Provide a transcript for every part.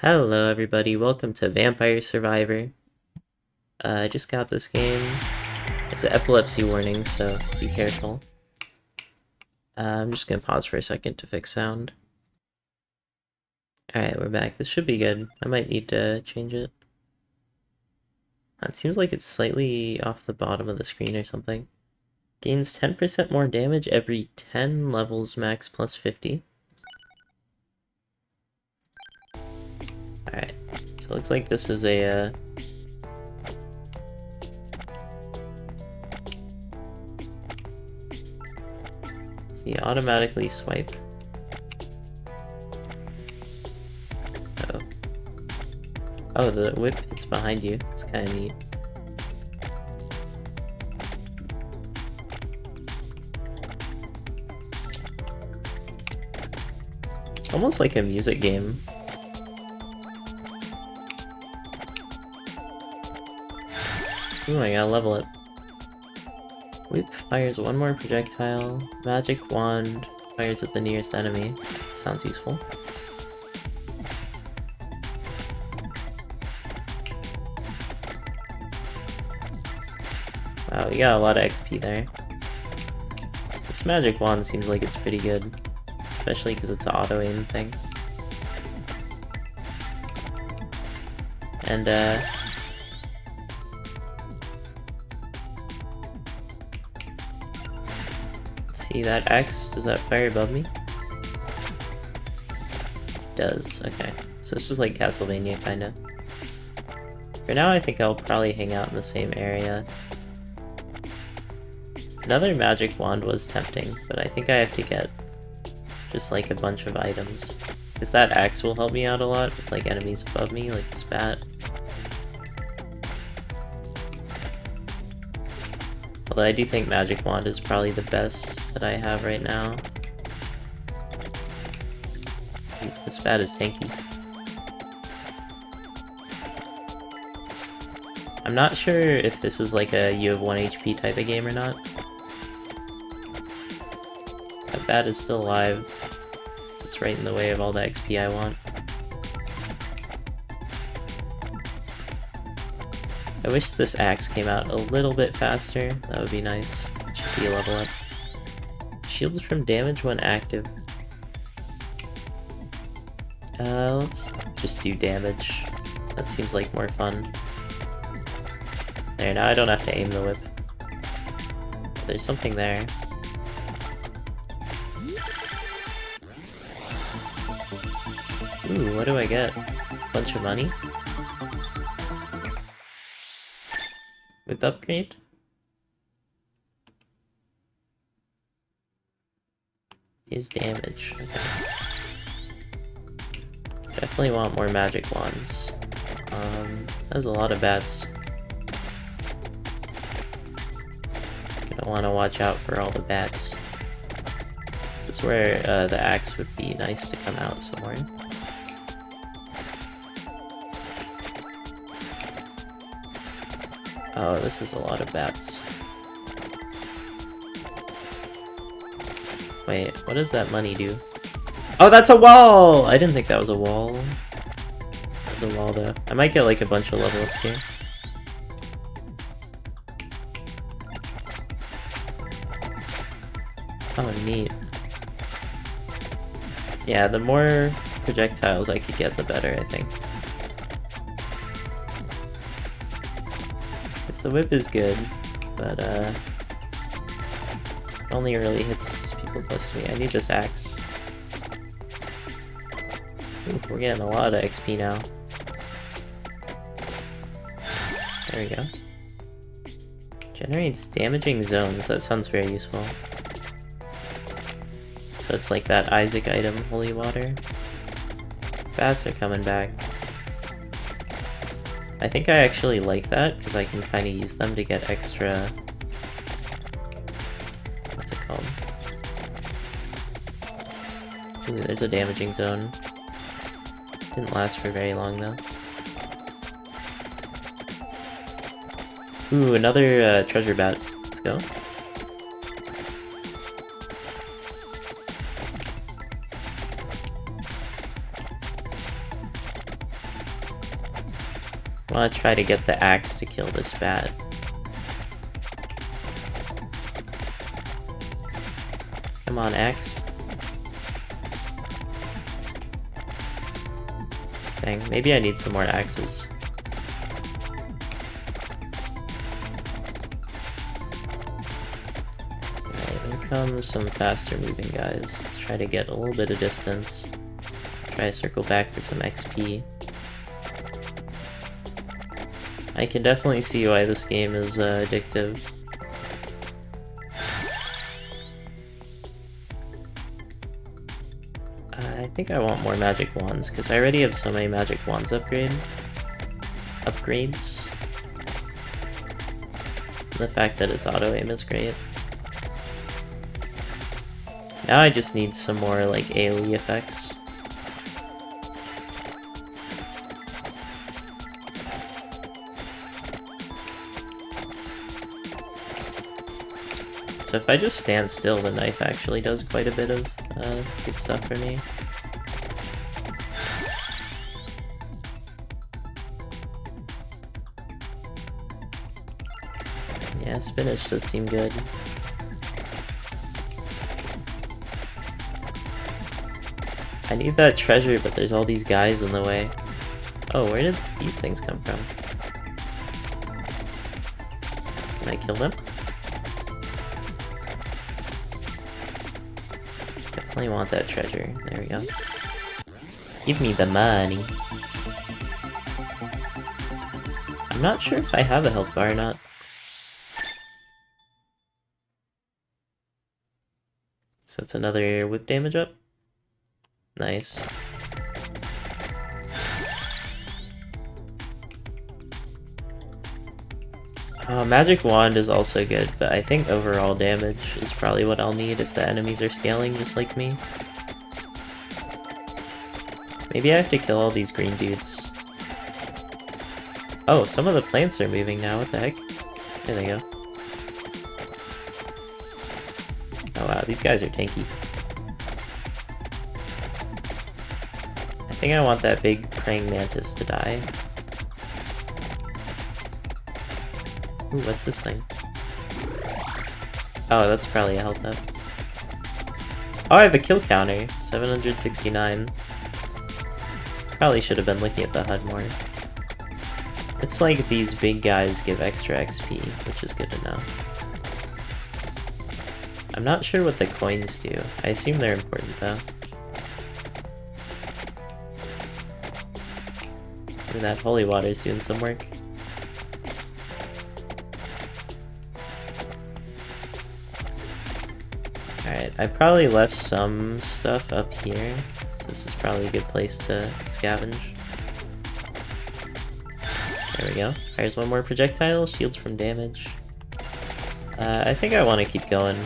Hello everybody, welcome to Vampire Survivor. I just got this game. It's an epilepsy warning, so be careful. I'm just gonna pause for a second to fix sound. Alright, we're back. This should be good. I might need to change it. It seems like it's slightly off the bottom of the screen or something. Gains 10% more damage every 10 levels, max plus 50. Alright, so it looks like this is a so you automatically swipe. Uh-oh. Oh, the whip hits behind you. It's kind of neat. It's almost like a music game. Ooh, I gotta level it. Whip fires one more projectile. Magic wand fires at the nearest enemy. Sounds useful. Wow, we got a lot of XP there. This magic wand seems like it's pretty good. Especially because it's an auto-aim thing. And, see that axe? Does that fire above me? It does, okay. So it's just like Castlevania, kinda. For now, I think I'll probably hang out in the same area. Another magic wand was tempting, but I think I have to get just like a bunch of items. Because that axe will help me out a lot with like enemies above me, like this bat. Although I do think magic wand is probably the best that I have right now. This bat is tanky. I'm not sure if this is like a you have 1 HP type of game or not. That bat is still alive. It's right in the way of all the XP I want. I wish this axe came out a little bit faster. That would be nice. It should be a level up. Shields from damage when active. Let's just do damage. That seems like more fun. There, now I don't have to aim the whip. There's something there. Ooh, what do I get? Bunch of money? Whip upgrade? Is damage. Okay. Definitely want more magic wands. There's a lot of bats. Gonna want to watch out for all the bats. This is where the axe would be nice to come out somewhere. Oh, this is a lot of bats. Wait, what does that money do? Oh, that's a wall! I didn't think that was a wall. That was a wall, though. I might get, like, a bunch of level ups here. Oh, neat. Yeah, the more projectiles I could get, the better, I think. The whip is good, but it only really hits people close to me. I need this axe. Ooh, we're getting a lot of XP now. There we go. Generates damaging zones. That sounds very useful. So it's like that Isaac item, Holy Water. Bats are coming back. I think I actually like that, because I can kind of use them to get extra... What's it called? Ooh, there's a damaging zone. Didn't last for very long, though. Ooh, another treasure bat. Let's go. I want to try to get the axe to kill this bat. Come on, axe. Dang, maybe I need some more axes. Alright, here come some faster moving guys. Let's try to get a little bit of distance. Try to circle back for some XP. I can definitely see why this game is addictive. I think I want more magic wands, because I already have so many magic wands upgrades. The fact that it's auto-aim is great. Now I just need some more like AoE effects. So if I just stand still, the knife actually does quite a bit of good stuff for me. Yeah, spinach does seem good. I need that treasure, but there's all these guys in the way. Oh, where did these things come from? Can I kill them? Definitely want that treasure. There we go. Give me the money. I'm not sure if I have a health bar or not. So it's another whip damage up. Nice. Magic Wand is also good, but I think overall damage is probably what I'll need if the enemies are scaling just like me. Maybe I have to kill all these green dudes. Oh, some of the plants are moving now, what the heck? There they go. Oh wow, these guys are tanky. I think I want that big praying mantis to die. Ooh, what's this thing? Oh, that's probably a health up. Oh, I have a kill counter. 769. Probably should have been looking at the HUD more. Looks like these big guys give extra XP, which is good to know. I'm not sure what the coins do. I assume they're important though. Ooh, that holy water's doing some work. Alright, I probably left some stuff up here, so this is probably a good place to scavenge. There we go. There's one more projectile, shields from damage. I think I want to keep going.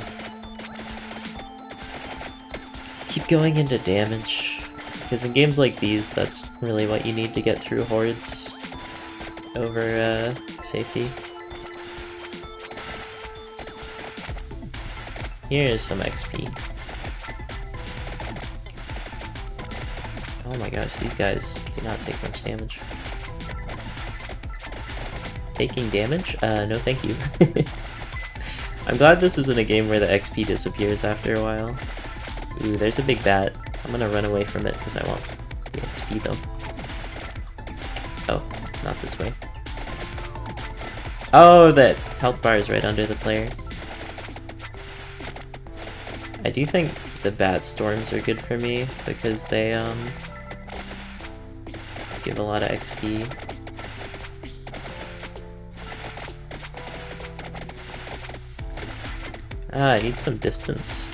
Keep going into damage, because in games like these, that's really what you need to get through hordes over safety. Here's some XP. Oh my gosh, these guys do not take much damage. Taking damage? No thank you. I'm glad this isn't a game where the XP disappears after a while. Ooh, there's a big bat. I'm gonna run away from it because I want the XP though. Oh, not this way. Oh, that health bar is right under the player. I do think the bat storms are good for me because they give a lot of XP. Ah, I need some distance.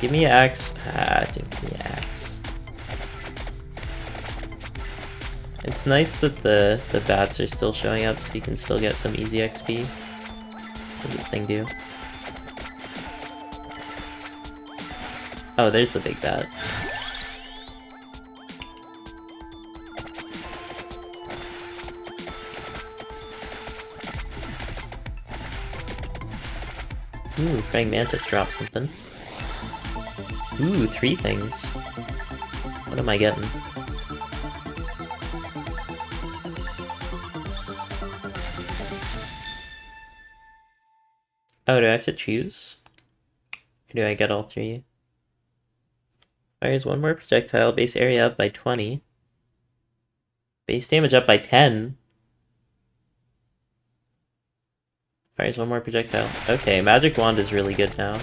Give me an axe. Ah, didn't give me an axe. It's nice that the bats are still showing up so you can still get some easy XP. What does this thing do? Oh, there's the big bat. Ooh, praying mantis dropped something. Ooh, 3 things. What am I getting? Oh, do I have to choose? Or do I get all three? Fires one more projectile, base area up by 20. Base damage up by 10. Fires one more projectile. Okay, Magic Wand is really good now.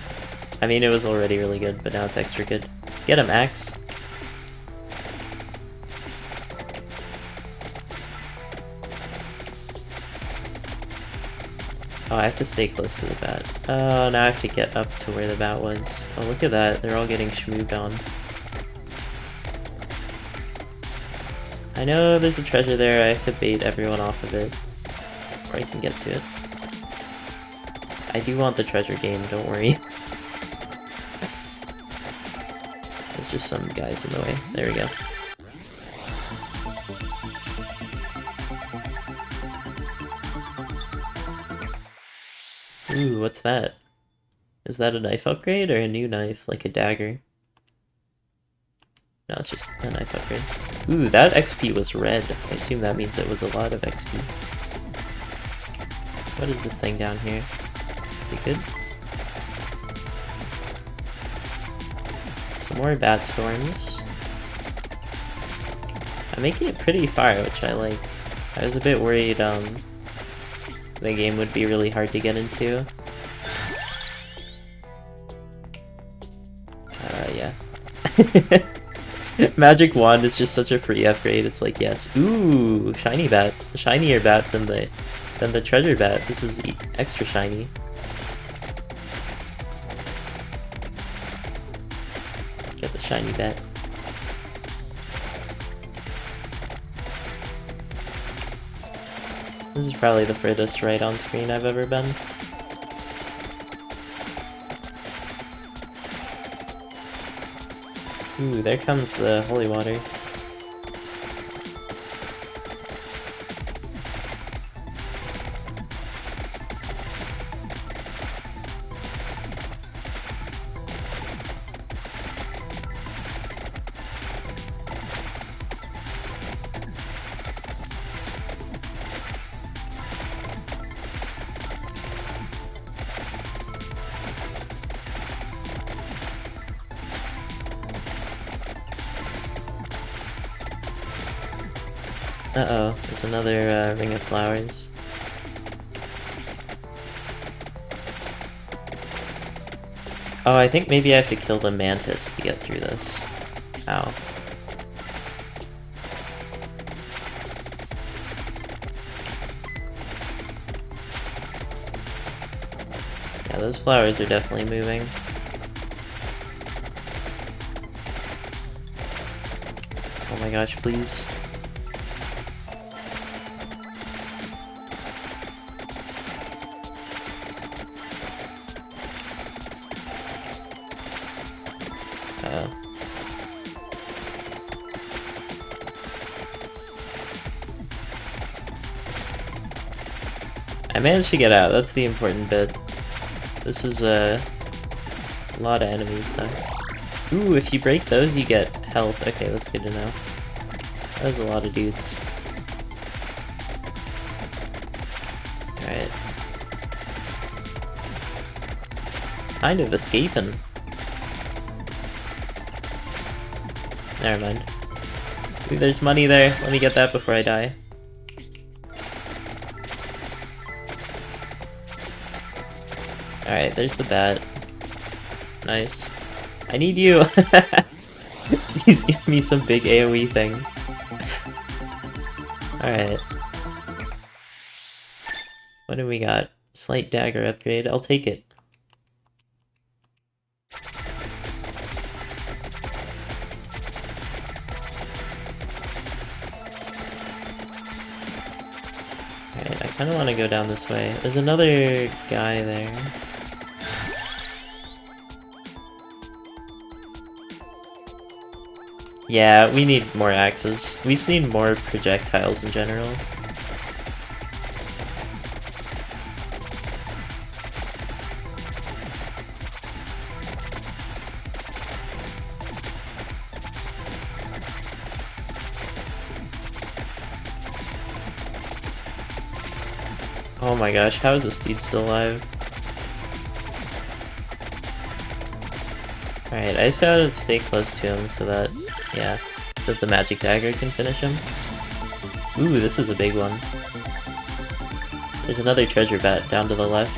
I mean, it was already really good, but now it's extra good. Get him, Axe. Oh, I have to stay close to the bat. Oh, now I have to get up to where the bat was. Oh, look at that. They're all getting schmooged on. I know there's a treasure there. I have to bait everyone off of it before I can get to it. I do want the treasure game, don't worry. There's just some guys in the way. There we go. Ooh, what's that? Is that a knife upgrade or a new knife, like a dagger? No, it's just a knife upgrade. Ooh, that XP was red. I assume that means it was a lot of XP. What is this thing down here? Is it good? Some more bat storms. I'm making it pretty far, which I like. I was a bit worried the game would be really hard to get into. Yeah. Magic Wand is just such a free upgrade. It's like, yes. Ooh, shiny bat. A shinier bat than the treasure bat. This is extra shiny. Get the shiny bat. This is probably the furthest right on screen I've ever been. Ooh, there comes the holy water. Uh-oh, there's another ring of flowers. Oh, I think maybe I have to kill the mantis to get through this. Ow. Yeah, those flowers are definitely moving. Oh my gosh, please. I managed to get out, that's the important bit. This is a lot of enemies though. Ooh, if you break those you get health. Okay, that's good to know. That was a lot of dudes. Alright. Kind of escaping. Never mind. Ooh, there's money there. Let me get that before I die. Alright, there's the bat. Nice. I need you! Please give me some big AoE thing. Alright. What do we got? Slight dagger upgrade. I'll take it. Alright, I kinda wanna go down this way. There's another guy there. Yeah, we need more axes. We just need more projectiles in general. Oh my gosh, how is this dude still alive? Alright, I just gotta stay close to him so that, yeah, so that the magic dagger can finish him. Ooh, this is a big one. There's another treasure bat down to the left.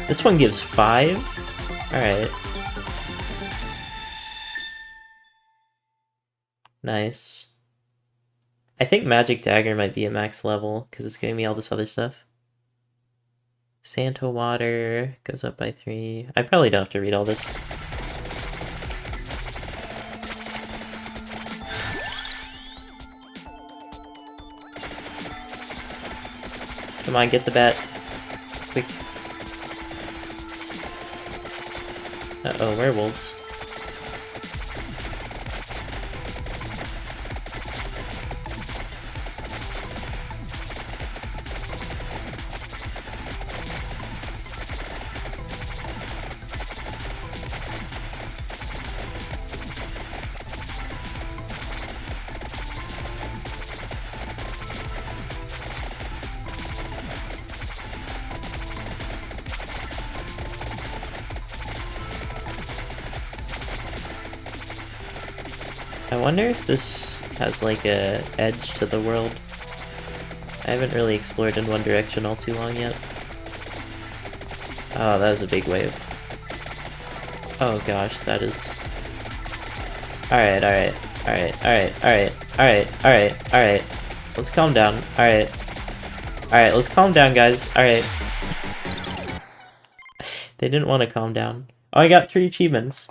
This one gives 5? Alright. Nice. I think Magic Dagger might be at max level, because it's giving me all this other stuff. Santa Water goes up by 3. I probably don't have to read all this. Come on, get the bat. Quick. Uh-oh, werewolves. I wonder if this has like a edge to the world. I haven't really explored in one direction all too long yet. Oh, that was a big wave. Oh gosh, that is... Alright, alright, alright, alright, alright, alright, alright, alright. Let's calm down, alright. Alright, let's calm down, guys, alright. They didn't want to calm down. Oh, I got 3 achievements.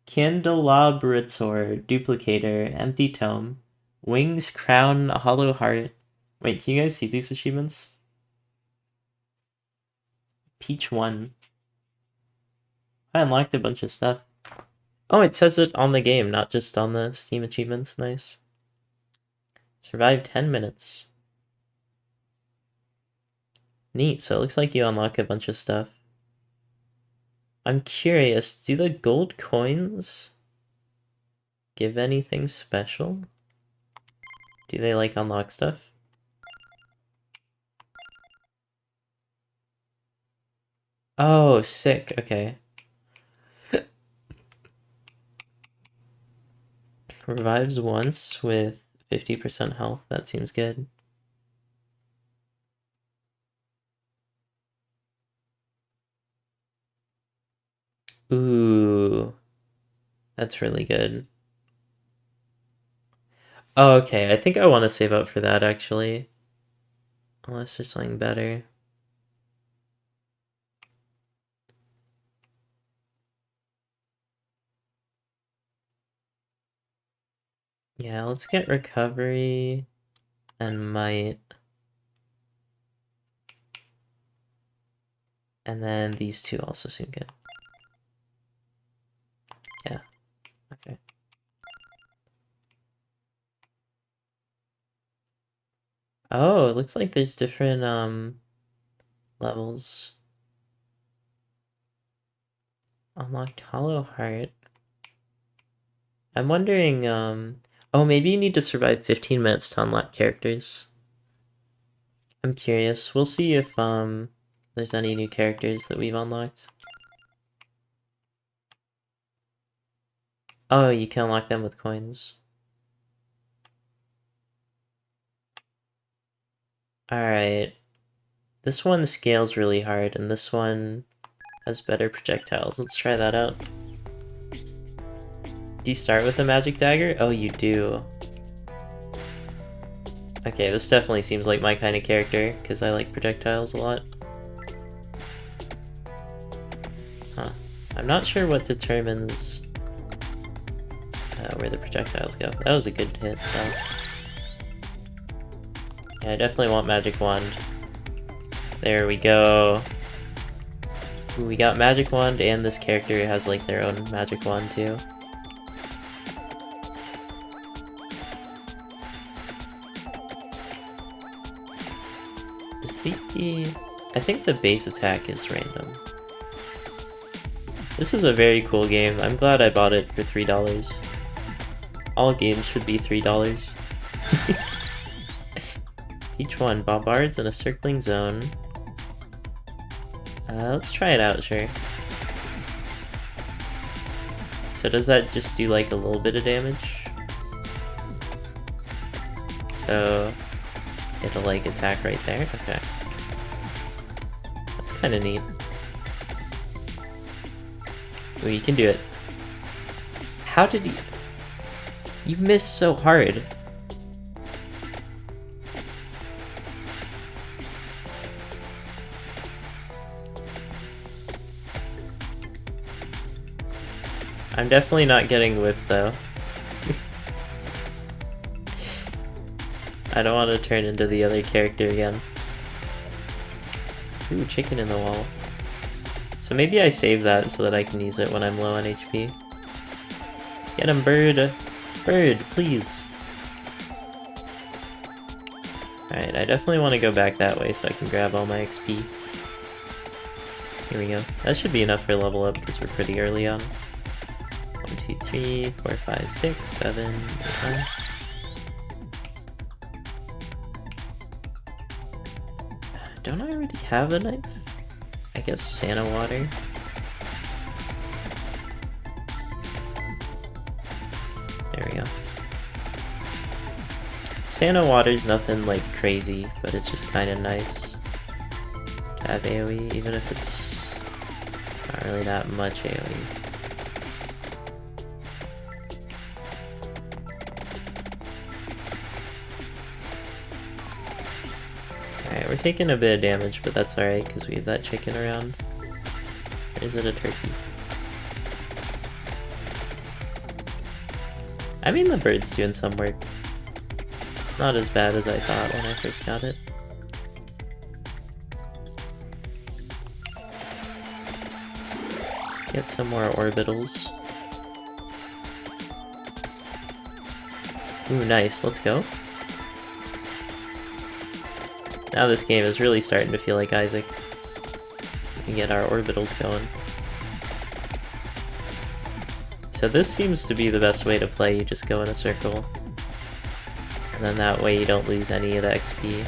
Candelabrator, Duplicator, Empty Tome, Wings, Crown, Hollow Heart. Wait, can you guys see these achievements? Peach 1. I unlocked a bunch of stuff. Oh, it says it on the game, not just on the Steam achievements. Nice. Survive 10 minutes. Neat, so it looks like you unlock a bunch of stuff. I'm curious, do the gold coins give anything special? Do they like unlock stuff? Oh, sick, okay. Revives once with 50% health, that seems good. Ooh, that's really good. Oh, okay, I think I want to save up for that, actually. Unless there's something better. Yeah, let's get recovery and might. And then these two also seem good. Yeah, okay. Oh, it looks like there's different levels. Unlocked Hollow Heart. I'm wondering, oh, maybe you need to survive 15 minutes to unlock characters. I'm curious. We'll see if there's any new characters that we've unlocked. Oh, you can unlock them with coins. Alright. This one scales really hard, and this one has better projectiles. Let's try that out. Do you start with a magic dagger? Oh, you do. Okay, this definitely seems like my kind of character, because I like projectiles a lot. Huh. I'm not sure what determines where the projectiles go. That was a good hit, though. Yeah, I definitely want Magic Wand. There we go. Ooh, we got Magic Wand, and this character has like their own Magic Wand too. Is I think the base attack is random. This is a very cool game. I'm glad I bought it for $3. All games should be $3. Each one, bombards in a circling zone. Let's try it out, sure. So does that just do like a little bit of damage? So it'll like attack right there? Okay. That's kind of neat. Ooh, you can do it. How did you... You missed so hard. I'm definitely not getting whipped though. I don't want to turn into the other character again. Ooh, chicken in the wall. So maybe I save that so that I can use it when I'm low on HP. Get him, bird! Bird, please! Alright, I definitely want to go back that way so I can grab all my XP. Here we go. That should be enough for level up because we're pretty early on. 1, 2, 3, 4, 5, 6, 7, 8, 9. Don't I already have a knife? I guess Santa water. There we go. Santa water's nothing like crazy, but it's just kind of nice to have AoE, even if it's not really that much AoE. Alright, we're taking a bit of damage, but that's alright because we have that chicken around. Or is it a turkey? I mean, the bird's doing some work. It's not as bad as I thought when I first got it. Get some more orbitals. Ooh, nice. Let's go. Now this game is really starting to feel like Isaac. We can get our orbitals going. So this seems to be the best way to play. You just go in a circle. And then that way you don't lose any of the XP.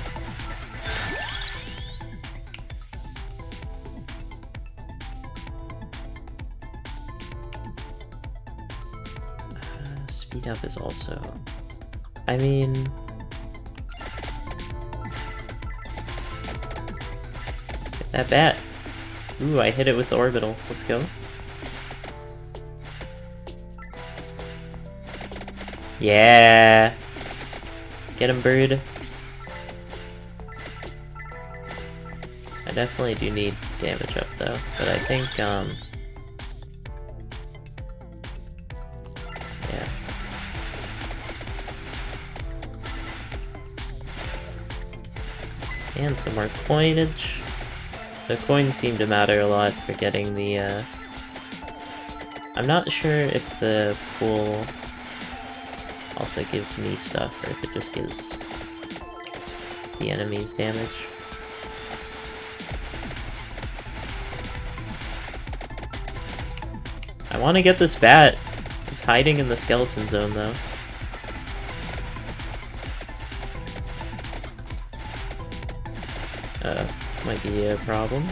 Speed up is also... I mean... That bat! Ooh, I hit it with the orbital. Let's go. Yeah! Get him, bird. I definitely do need damage up though, but I think, yeah. And some more coinage. So coins seem to matter a lot for getting the, I'm not sure if the pool also gives me stuff, or if it just gives the enemies damage. I want to get this bat. It's hiding in the skeleton zone, though. This might be a problem.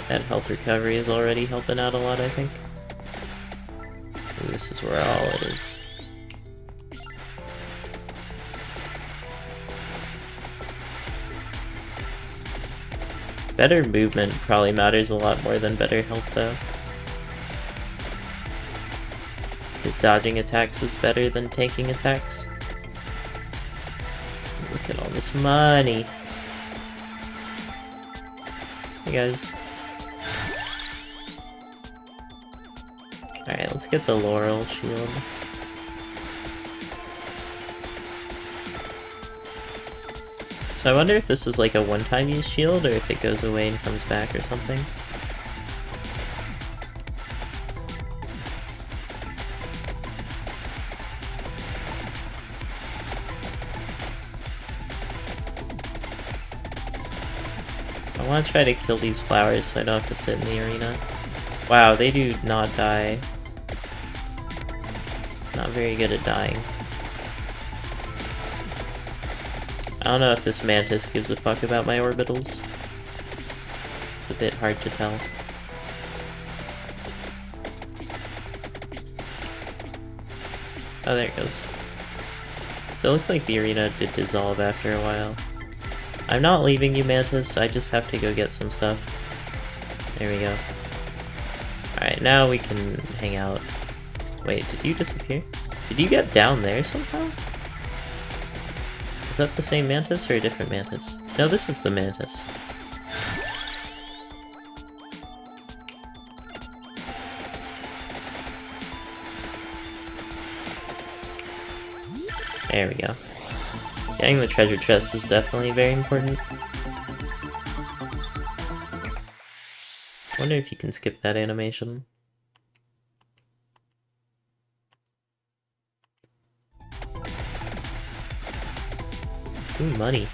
That health recovery is already helping out a lot, I think. Ooh, this is where all it is. Better movement probably matters a lot more than better health, though. Because dodging attacks is better than tanking attacks. Look at all this money. Hey guys. Alright, let's get the Laurel shield. So I wonder if this is like a one-time use shield, or if it goes away and comes back or something. want to try to kill these flowers so I don't have to sit in the arena. Wow, they do not die. Not very good at dying. I don't know if this Mantis gives a fuck about my orbitals. It's a bit hard to tell. Oh, there it goes. So it looks like the arena did dissolve after a while. I'm not leaving you, Mantis, I just have to go get some stuff. There we go. Alright, now we can hang out. Wait, did you disappear? Did you get down there somehow? Is that the same Mantis or a different Mantis? No, this is the Mantis. There we go. Getting the treasure chest is definitely very important. Wonder if you can skip that animation. Ooh, money.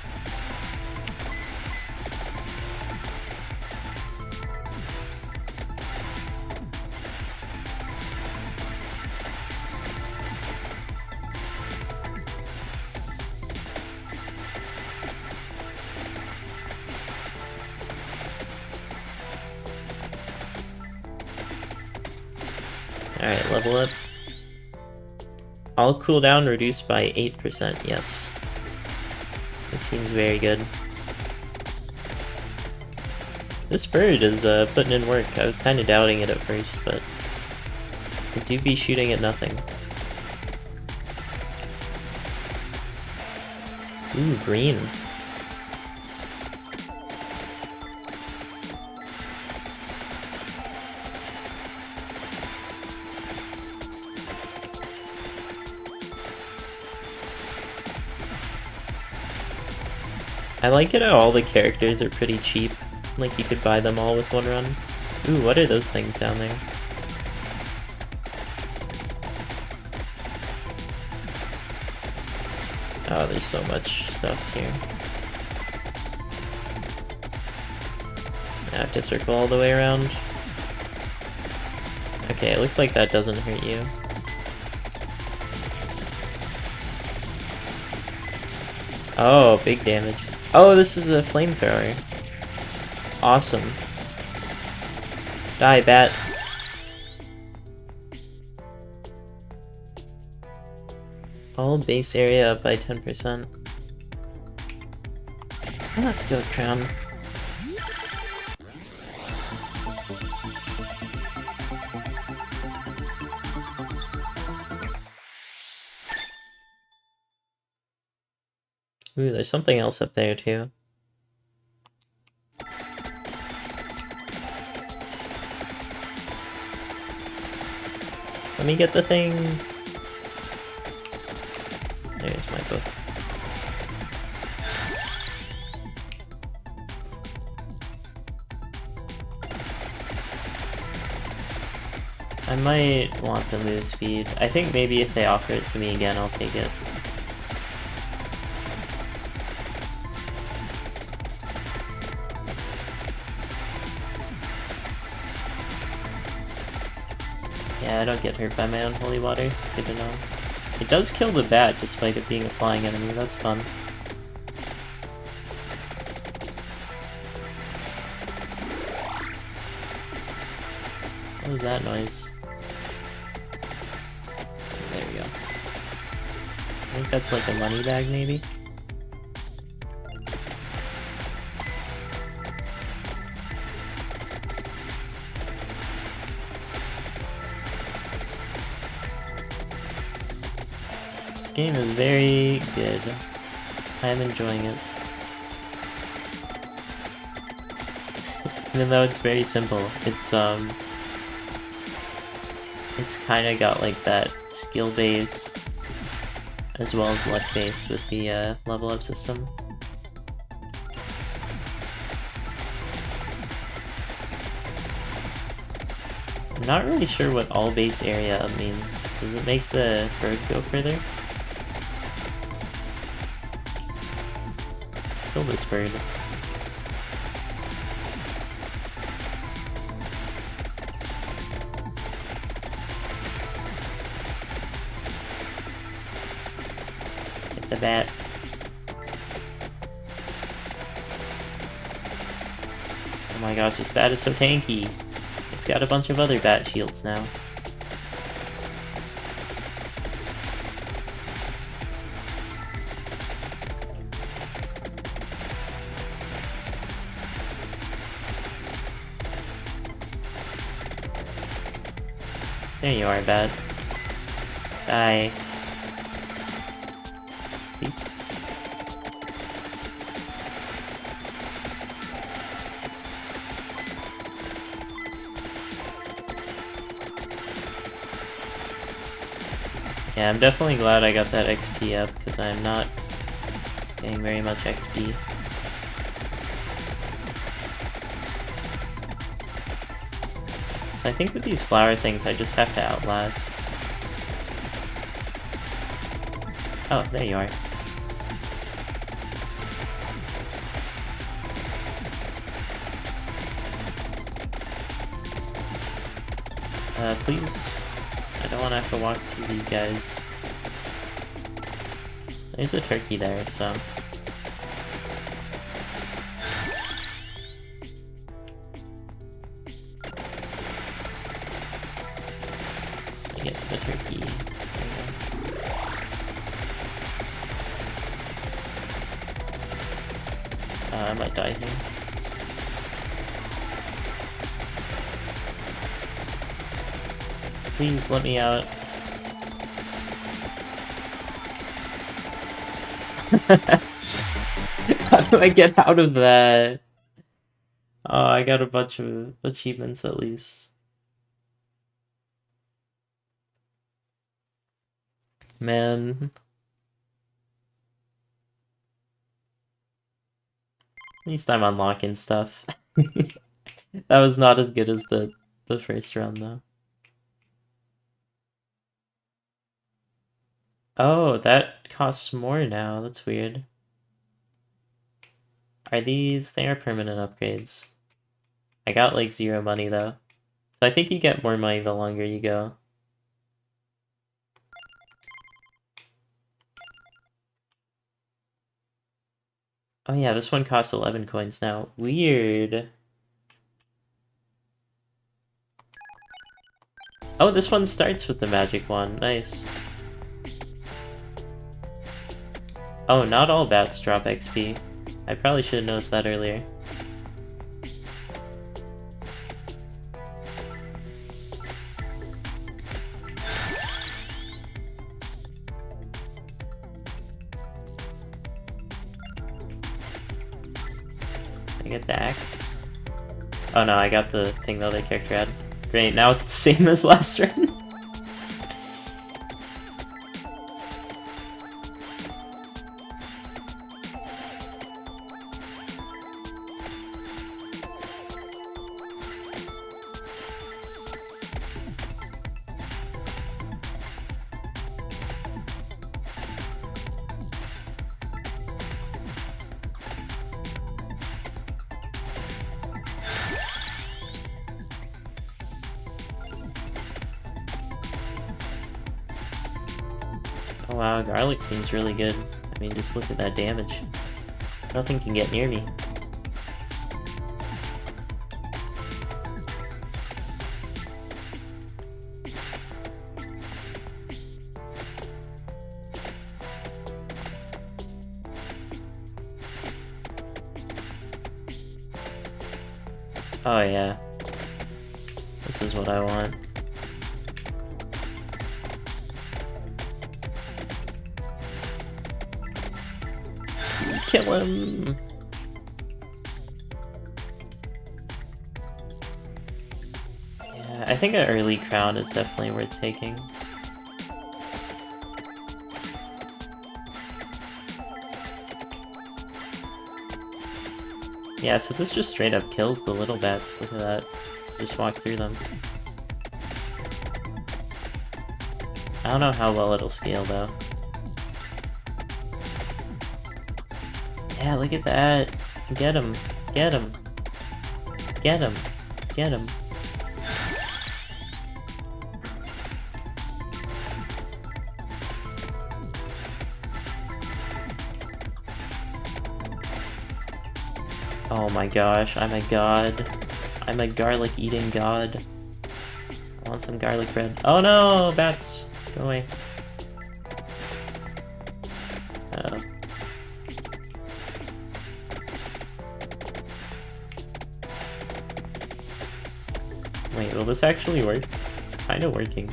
Alright, level up. All cooldown reduced by 8%, yes. This seems very good. This bird is putting in work. I was kind of doubting it at first, but it do be shooting at nothing. Ooh, green. I like it how all the characters are pretty cheap. Like you could buy them all with one run. Ooh, what are those things down there? Oh, there's so much stuff here. I have to circle all the way around. Okay, it looks like that doesn't hurt you. Oh, big damage. Oh, this is a flamethrower. Awesome. Die, bat. All base area up by 10%. Oh, let's go, Crown. Ooh, there's something else up there, too. Let me get the thing. There's my book. I might want the move speed. I think maybe if they offer it to me again, I'll take it. Yeah, I don't get hurt by my own holy water. It's good to know. It does kill the bat despite it being a flying enemy. That's fun. What was that noise? There we go. I think that's like a money bag, maybe? This game is very good. I'm enjoying it. Even though it's very simple, it's kinda got like that skill base as well as luck base with the level up system. I'm not really sure what all base area means. Does it make the bird go further? Kill this bird. the bat. Oh my gosh, this bat is so tanky. It's got a bunch of other bat shields now. There you are, bat. Die. Please. Yeah, I'm definitely glad I got that XP up, because I'm not getting very much XP. So I think with these flower things, I just have to outlast. Oh, there you are. Please. I don't want to have to walk through these guys. There's a turkey there, so... Get to the turkey. I might die here. Please let me out. How do I get out of that? Oh, I got a bunch of achievements at least. Man. At least I'm unlocking stuff. That was not as good as the first round though. Oh, that costs more now. That's weird. Are these... They are permanent upgrades. I got like 0 money though. So I think you get more money the longer you go. Oh yeah, this one costs 11 coins now. Weird. Oh, this one starts with the magic one. Nice. Oh, not all bats drop XP. I probably should have noticed that earlier. I get the axe. Oh no, I got the thing the other character had. Great, now it's the same as last run. Oh wow, garlic seems really good. I mean, just look at that damage. Nothing can get near me. Oh yeah. This is what I want. Kill him! Yeah, I think an early crown is definitely worth taking. Yeah, so this just straight up kills the little bats. Look at that. Just walk through them. I don't know how well it'll scale though. Yeah, look at that. Get him. Get him. Get him. Get him. Oh my gosh, I'm a god. I'm a garlic eating god. I want some garlic bread. Oh no, bats! Go away. Uh-oh. Wait, will this actually work? It's kind of working.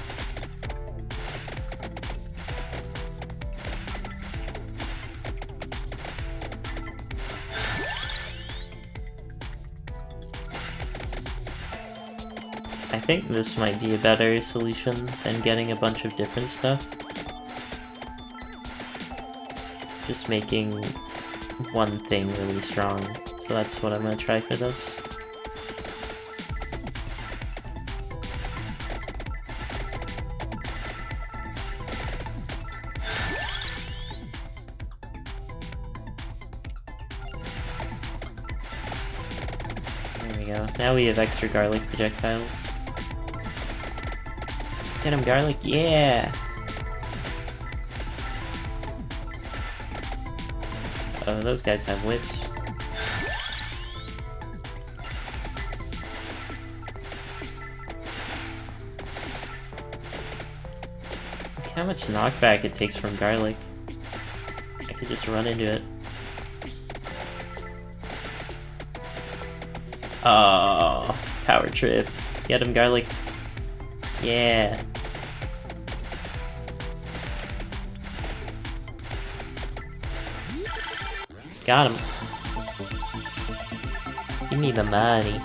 I think this might be a better solution than getting a bunch of different stuff. Just making one thing really strong. So that's what I'm gonna try for this. There we go. Now we have extra garlic projectiles. Get him, garlic! Yeah! Oh, those guys have whips. Look how much knockback it takes from garlic. I could just run into it. Oh, power trip. Get him, garlic. Yeah. Got him. Give me the money.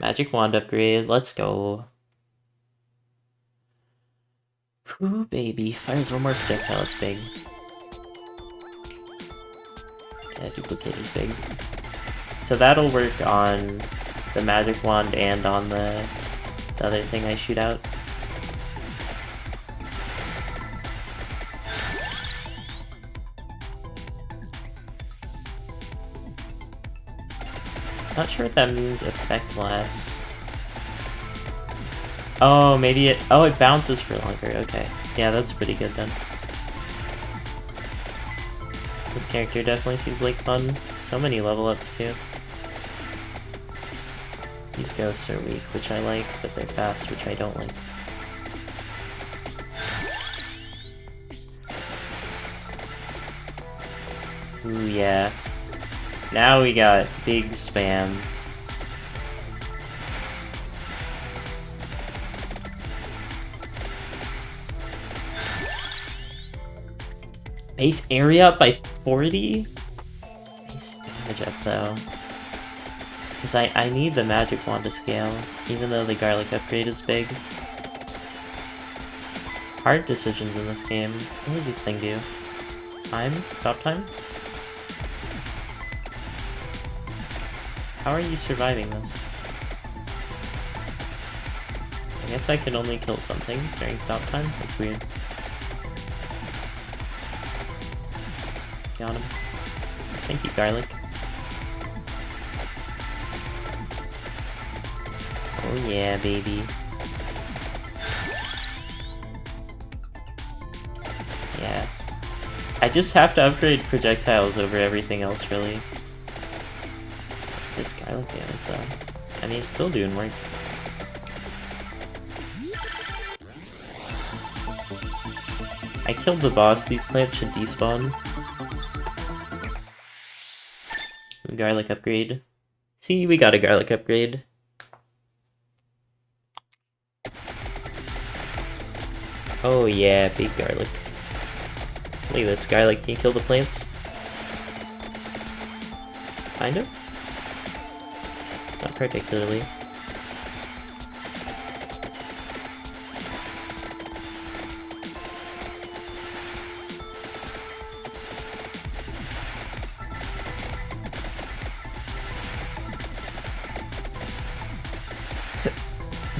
Magic wand upgrade. Let's go. Ooh, baby. Fires one more projectile. It's big. Yeah, duplicate is big. So that'll work on the magic wand and on the other thing I shoot out. Not sure what that means, effect lasts. Oh, maybe it... Oh, it bounces for longer. Okay. Yeah, that's pretty good then. This character definitely seems like fun. So many level ups too. These ghosts are weak, which I like, but they're fast, which I don't like. Ooh, yeah. Now we got big spam. Base area up by 40? Base damage up though. Because I need the magic wand to scale, even though the garlic upgrade is big. Hard decisions in this game. What does this thing do? Time? Stop time? How are you surviving this? I guess I can only kill some things during stop time? That's weird. Got him. Thank you, garlic. Oh yeah, baby. Yeah. I just have to upgrade projectiles over everything else, really. This garlic damage, though. I mean, it's still doing work. I killed the boss. These plants should despawn. Garlic upgrade. See, we got a garlic upgrade. Oh yeah, big garlic. Look at this, garlic. Can you kill the plants? Kind of? Not particularly.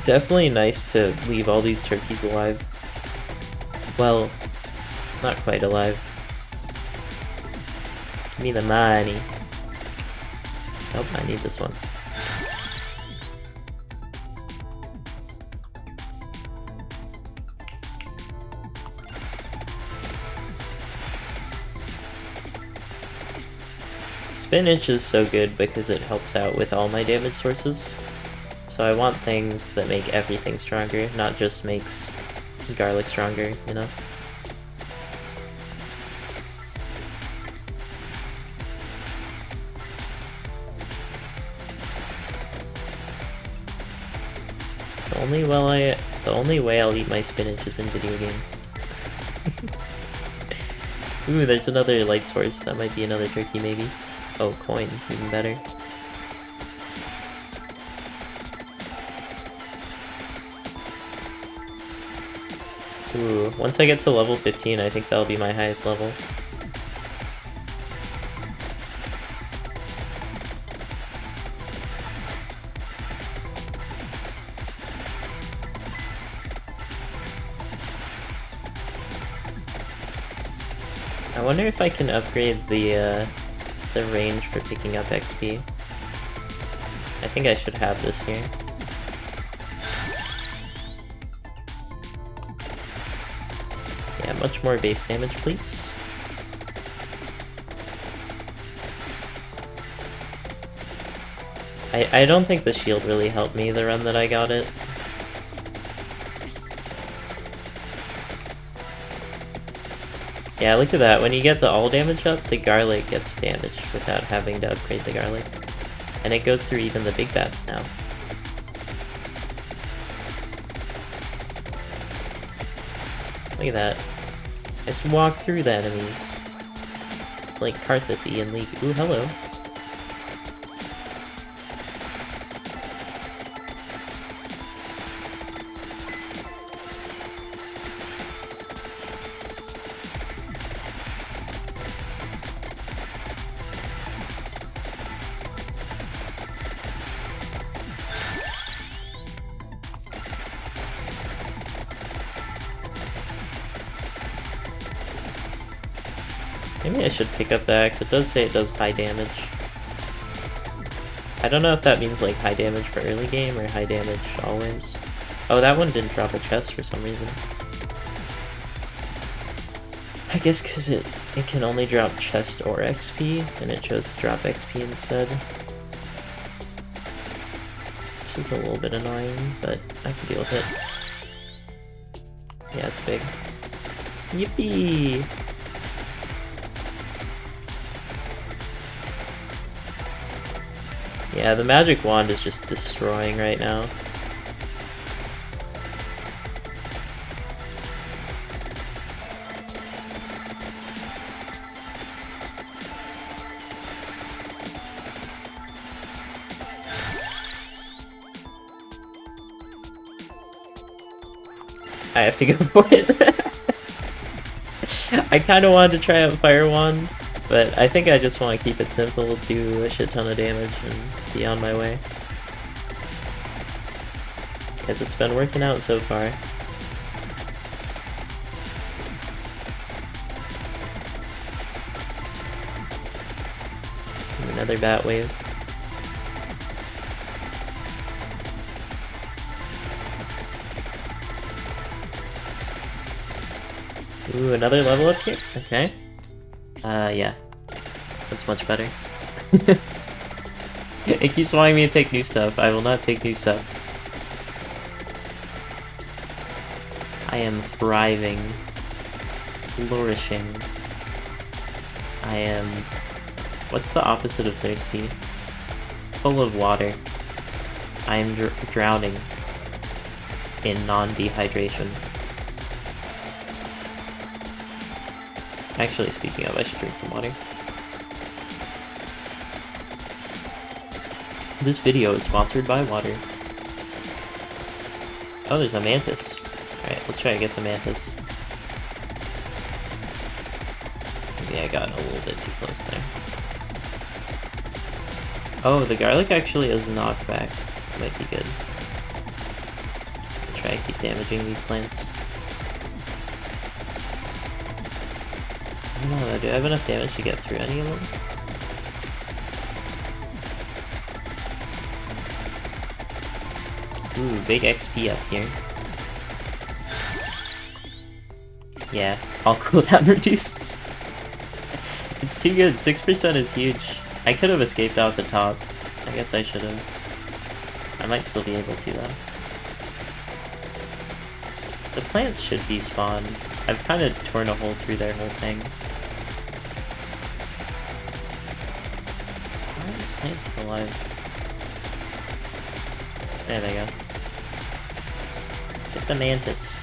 Definitely nice to leave all these turkeys alive. Well, not quite alive. Give me the money. Nope, I need this one. Spinach is so good because it helps out with all my damage sources. So I want things that make everything stronger, not just makes garlic stronger, you know? The only way I'll eat my spinach is in video game. Ooh, there's another light source. That might be another turkey, maybe. Oh, coin. Even better. Ooh, once I get to level 15, I think that'll be my highest level. I wonder if I can upgrade the range for picking up XP. I think I should have this here. Yeah, much more base damage, please. I don't think the shield really helped me the run that I got it. Yeah, look at that. When you get the all damage up, the garlic gets damaged without having to upgrade the garlic. And it goes through even the big bats now. Look at that. Just walk through the enemies. It's like Karthus, Ian League. Ooh, hello. Maybe I should pick up the axe. It does say it does high damage. I don't know if that means like high damage for early game or high damage always. Oh, that one didn't drop a chest for some reason. I guess because it can only drop chest or XP, and it chose to drop XP instead. Which is a little bit annoying, but I can deal with it. Yeah, it's big. Yippee! Yeah, the magic wand is just destroying right now. I have to go for it. I kind of wanted to try out Fire Wand, but I think I just want to keep it simple, do a shit ton of damage, and be on my way. Because it's been working out so far. Another bat wave. Ooh, another level up here? Okay. Yeah. That's much better. It keeps wanting me to take new stuff. I will not take new stuff. I am thriving. Flourishing. I am... What's the opposite of thirsty? Full of water. I am drowning in non-dehydration. Actually, speaking of, I should drink some water. This video is sponsored by water. Oh, there's a mantis. Alright, let's try to get the mantis. Maybe I got a little bit too close there. Oh, the garlic actually has knockback. Might be good. Try to keep damaging these plants. I don't know, do I have enough damage to get through any of them? Ooh, big XP up here. Yeah, all cooldown reduced. It's too good, 6% is huge. I could have escaped out the top. I guess I should have. I might still be able to, though. The plants should despawn. I've kind of torn a hole through their whole thing. Why are these plants still alive? There they go. Get the mantis.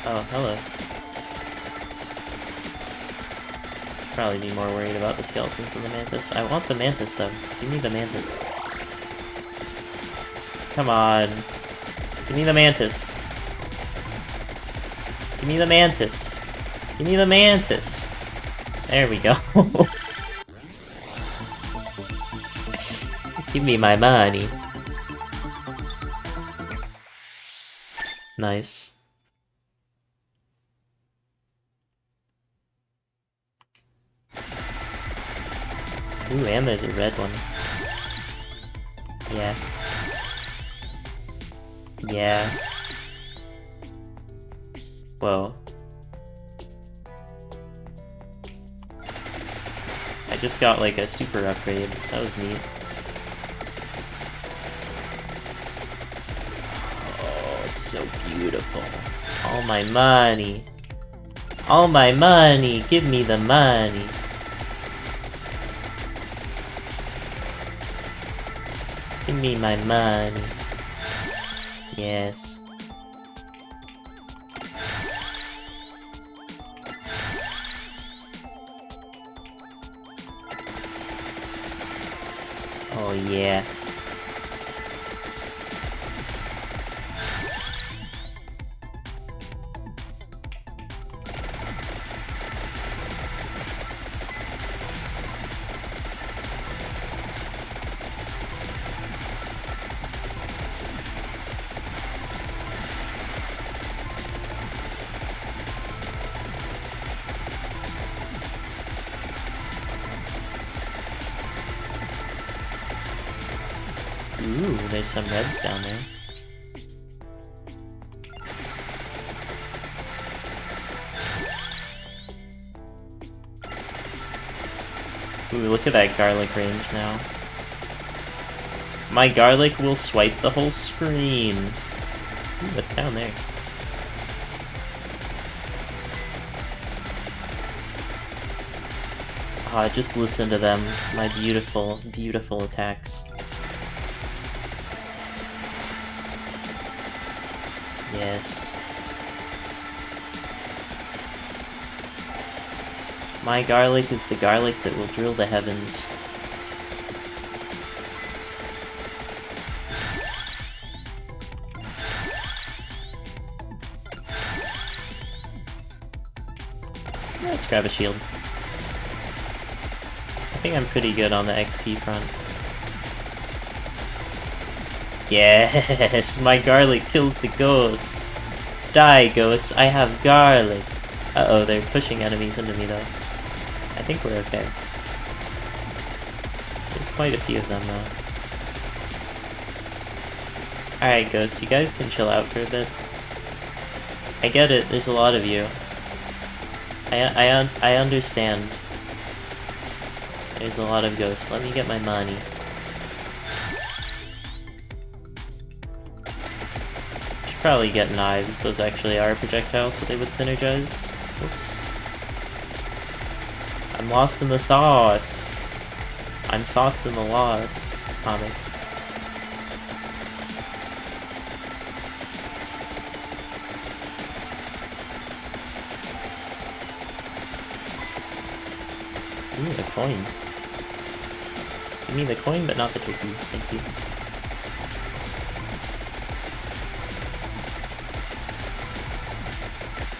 Oh, hello. Probably be more worried about the skeletons than the mantis. I want the mantis, though. Give me the mantis. Come on. Give me the mantis. Give me the mantis. Give me the mantis. There we go. Give me my money. Nice. Ooh, and there's a red one. Yeah. Yeah. Whoa. I just got like a super upgrade. That was neat. Oh, it's so beautiful. All my money. All my money. Give me the money. Give me my money. Yes. Oh yeah. Ooh, there's some reds down there. Ooh, look at that garlic range now. My garlic will swipe the whole screen. Ooh, what's down there? Ah, just listen to them. My beautiful, beautiful attacks. Yes. My garlic is the garlic that will drill the heavens. Let's grab a shield. I think I'm pretty good on the XP front. Yes, my garlic kills the ghosts. Die, ghosts, I have garlic. Uh-oh, they're pushing enemies into me, though. I think we're okay. There's quite a few of them, though. Alright, ghosts, you guys can chill out for a bit. I get it, there's a lot of you. I understand. There's a lot of ghosts. Let me get my money. Should probably get knives. Those actually are projectiles, so they would synergize. Oops. I'm lost in the sauce. I'm sauced in the loss. Comic. Ooh, a coin. Give me the coin, but not the turkey. Thank you.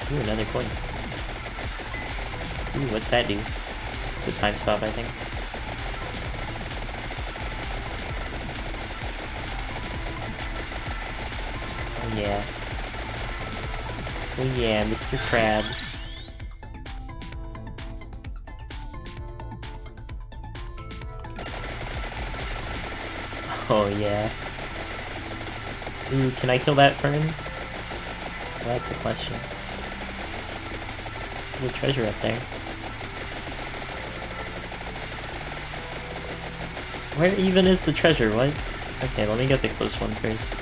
Ooh, another coin. Ooh, what's that do? It's a time stop, I think. Oh yeah. Oh yeah, Mr. Krabs. Oh yeah. Ooh, can I kill that fern? Well, that's the question. There's a treasure up there. Where even is the treasure? What? Okay, let me get the close one first.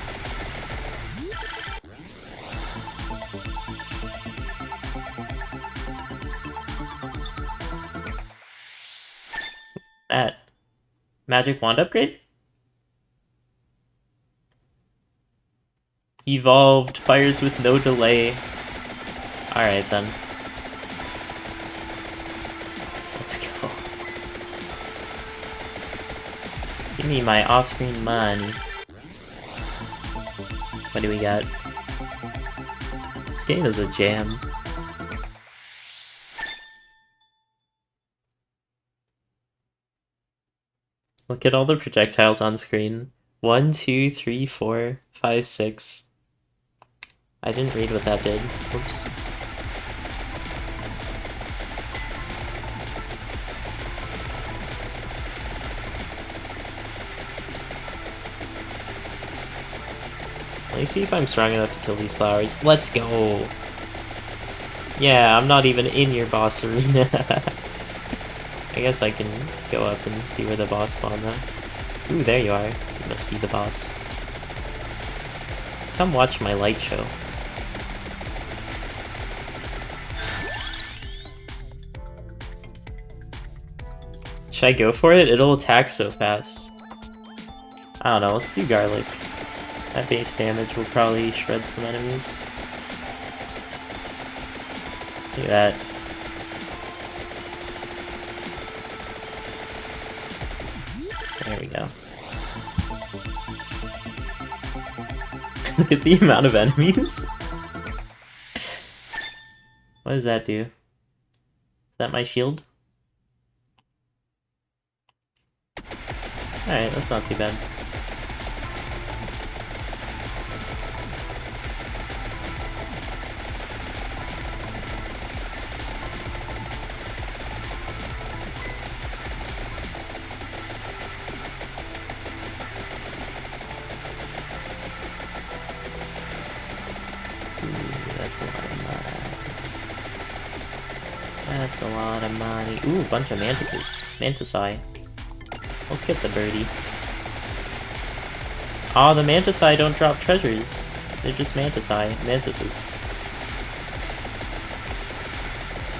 That magic wand upgrade? Evolved, fires with no delay. Alright then. Let's go. Give me my off-screen money. What do we got? This game is a jam. Look at all the projectiles on screen. 1, 2, 3, 4, 5, 6. I didn't read what that did. Oops. Let me see if I'm strong enough to kill these flowers. Let's go! Yeah, I'm not even in your boss arena. I guess I can go up and see where the boss spawned though. Ooh, there you are. You must be the boss. Come watch my light show. Should I go for it? It'll attack so fast. I don't know, let's do garlic. That base damage will probably shred some enemies. Look at that. There we go. Look at the amount of enemies. What does that do? Is that my shield? Alright, that's not too bad. That's a lot of money. Ooh, a bunch of mantises. Mantis-eye. Let's get the birdie. Aw, the mantis-eye don't drop treasures. They're just mantis-eye. Mantises.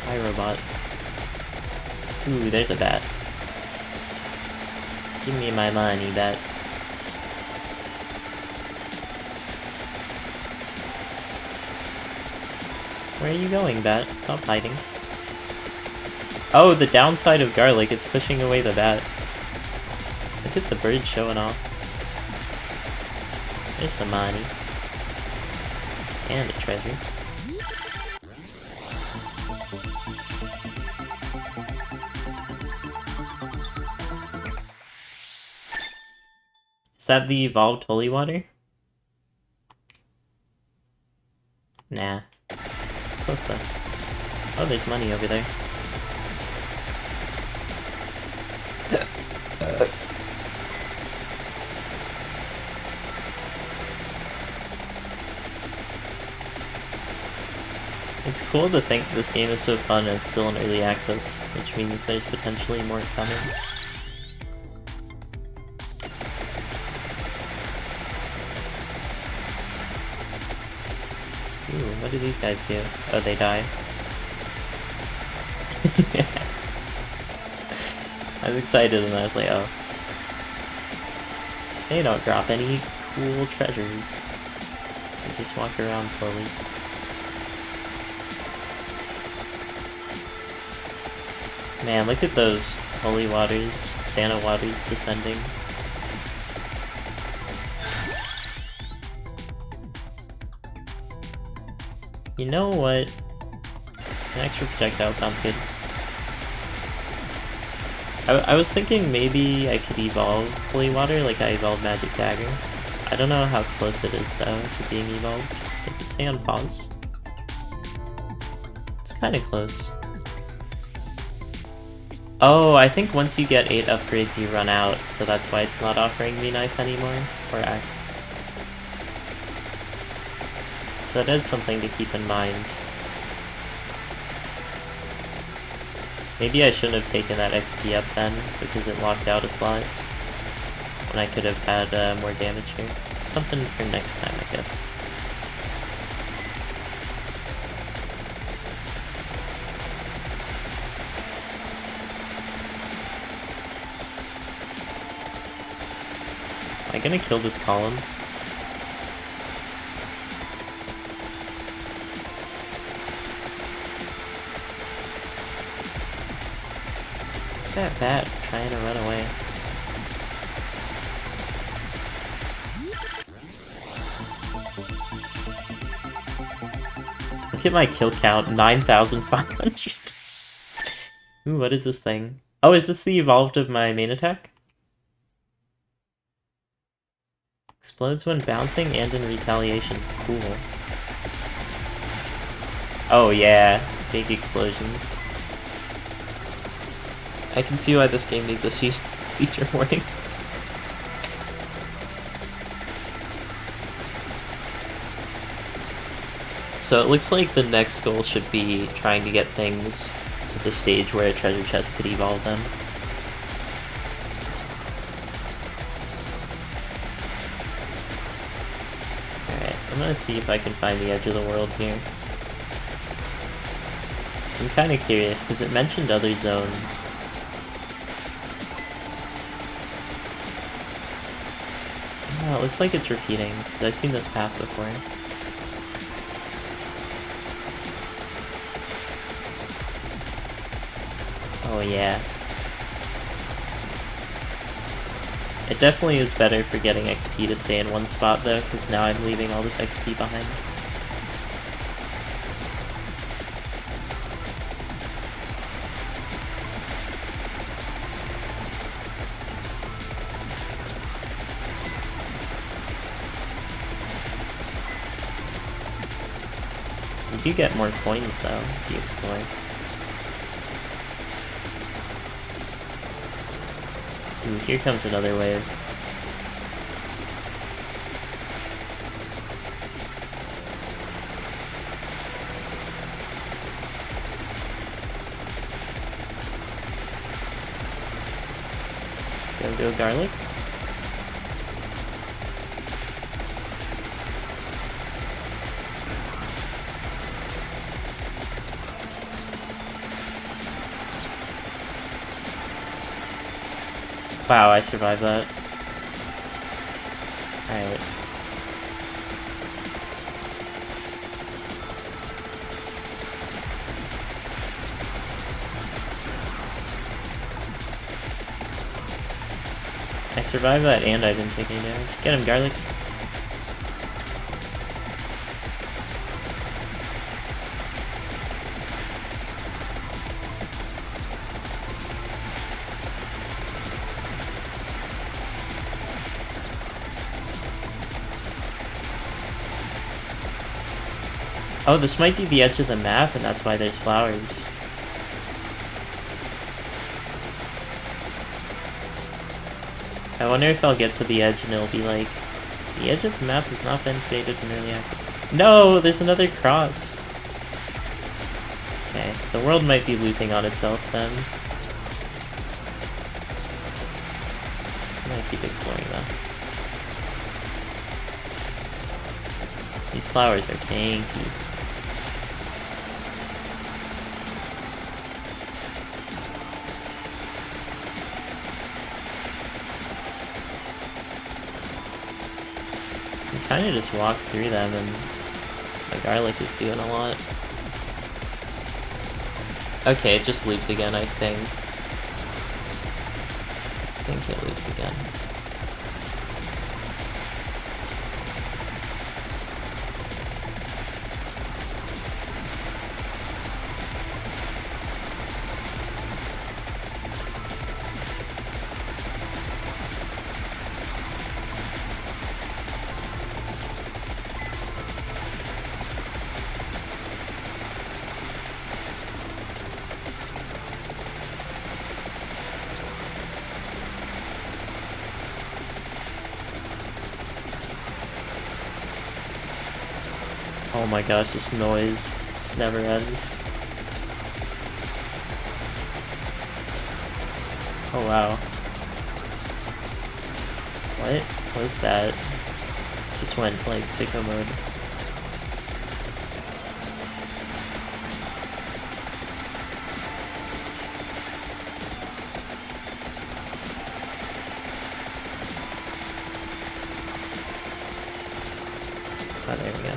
Hi, robot. Ooh, there's a bat. Give me my money, bat. Where are you going, bat? Stop hiding. Oh, the downside of garlic, it's pushing away the bat. Look at the bird showing off. There's some money. And a treasure. Is that the evolved holy water? Nah. Close though. Oh, there's money over there. It's cool to think this game is so fun and it's still in early access, which means there's potentially more coming. Ooh, what do these guys do? Oh, they die. I was excited and I was like, oh. They don't drop any cool treasures. They just walk around slowly. Man, look at those holy waters, Santa waters descending. You know what? An extra projectile sounds good. I was thinking maybe I could evolve holy water like I evolved magic dagger. I don't know how close it is though to being evolved. Does it say on pause? It's kinda close. Oh, I think once you get 8 upgrades you run out, so that's why it's not offering me knife anymore, or axe. So that is something to keep in mind. Maybe I shouldn't have taken that XP up then, because it locked out a slot. and I could have had more damage here. Something for next time, I guess. Am I gonna kill this column? Look at that bat trying to run away. Look at my kill count, 9,500. Ooh, what is this thing? Oh, is this the evolved of my main attack? Explodes when bouncing and in retaliation. Cool. Oh yeah, big explosions. I can see why this game needs a feature warning. So it looks like the next goal should be trying to get things to the stage where a treasure chest could evolve them. Alright, I'm gonna see if I can find the edge of the world here. I'm kind of curious, because it mentioned other zones. Oh, it looks like it's repeating, because I've seen this path before. Oh yeah. It definitely is better for getting XP to stay in one spot though, because now I'm leaving all this XP behind. You do get more coins though, if you explore. Ooh, here comes another wave. Go garlic. Wow, I survived that. Alright. I survived that and I didn't take any damage. Get him, garlic. Oh, this might be the edge of the map, and that's why there's flowers. I wonder if I'll get to the edge and it'll be like, the edge of the map has not been created in early access. No, there's another cross. Okay, the world might be looping on itself then. I'm gonna keep exploring though. These flowers are tanky. Kind of just walk through them and my garlic is doing a lot. Okay, it just looped again, I think. I think it looped again. Oh my gosh, this noise just never ends. Oh wow. What was that? Just went like sicko mode. Oh, there we go.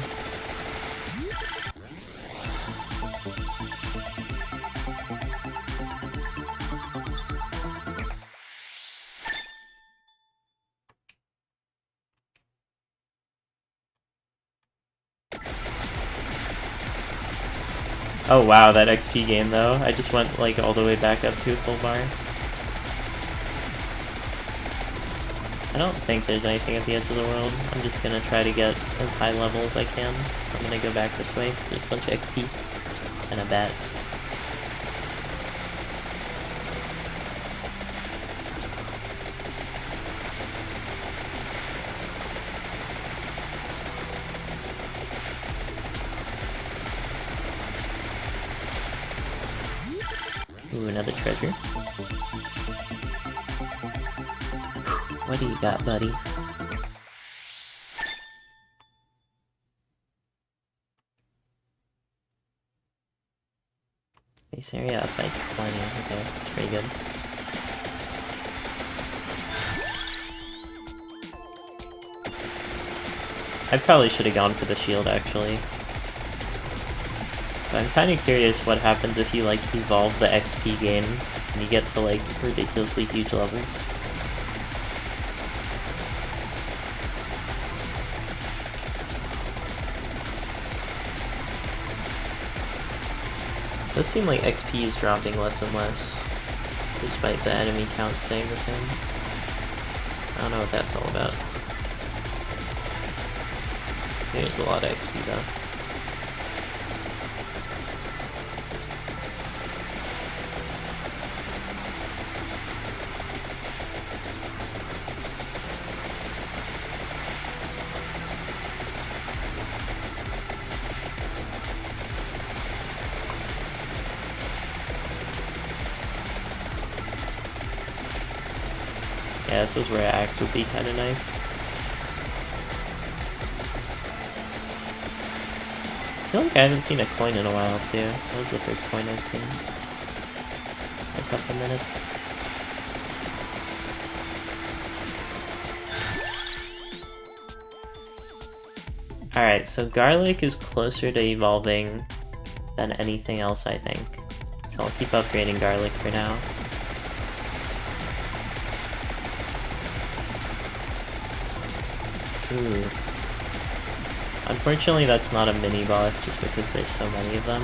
Oh wow, that XP gain though. I just went like all the way back up to a full bar. I don't think there's anything at the edge of the world. I'm just gonna try to get as high level as I can. So I'm gonna go back this way because there's a bunch of XP and a bat. Ooh, another treasure. What do you got, buddy? Base area up by 20. Okay, that's pretty good. I probably should have gone for the shield, actually. But I'm kind of curious what happens if you, like, evolve the XP gain and you get to, like, ridiculously huge levels. It does seem like XP is dropping less and less, despite the enemy count staying the same. I don't know what that's all about. There's a lot of XP though. Yeah, this is where Axe would be kind of nice. I feel like I haven't seen a coin in a while too. That was the first coin I've seen in a couple minutes. Alright, so Garlic is closer to evolving than anything else, I think. So I'll keep upgrading Garlic for now. Ooh. Unfortunately, that's not a mini-boss, just because there's so many of them.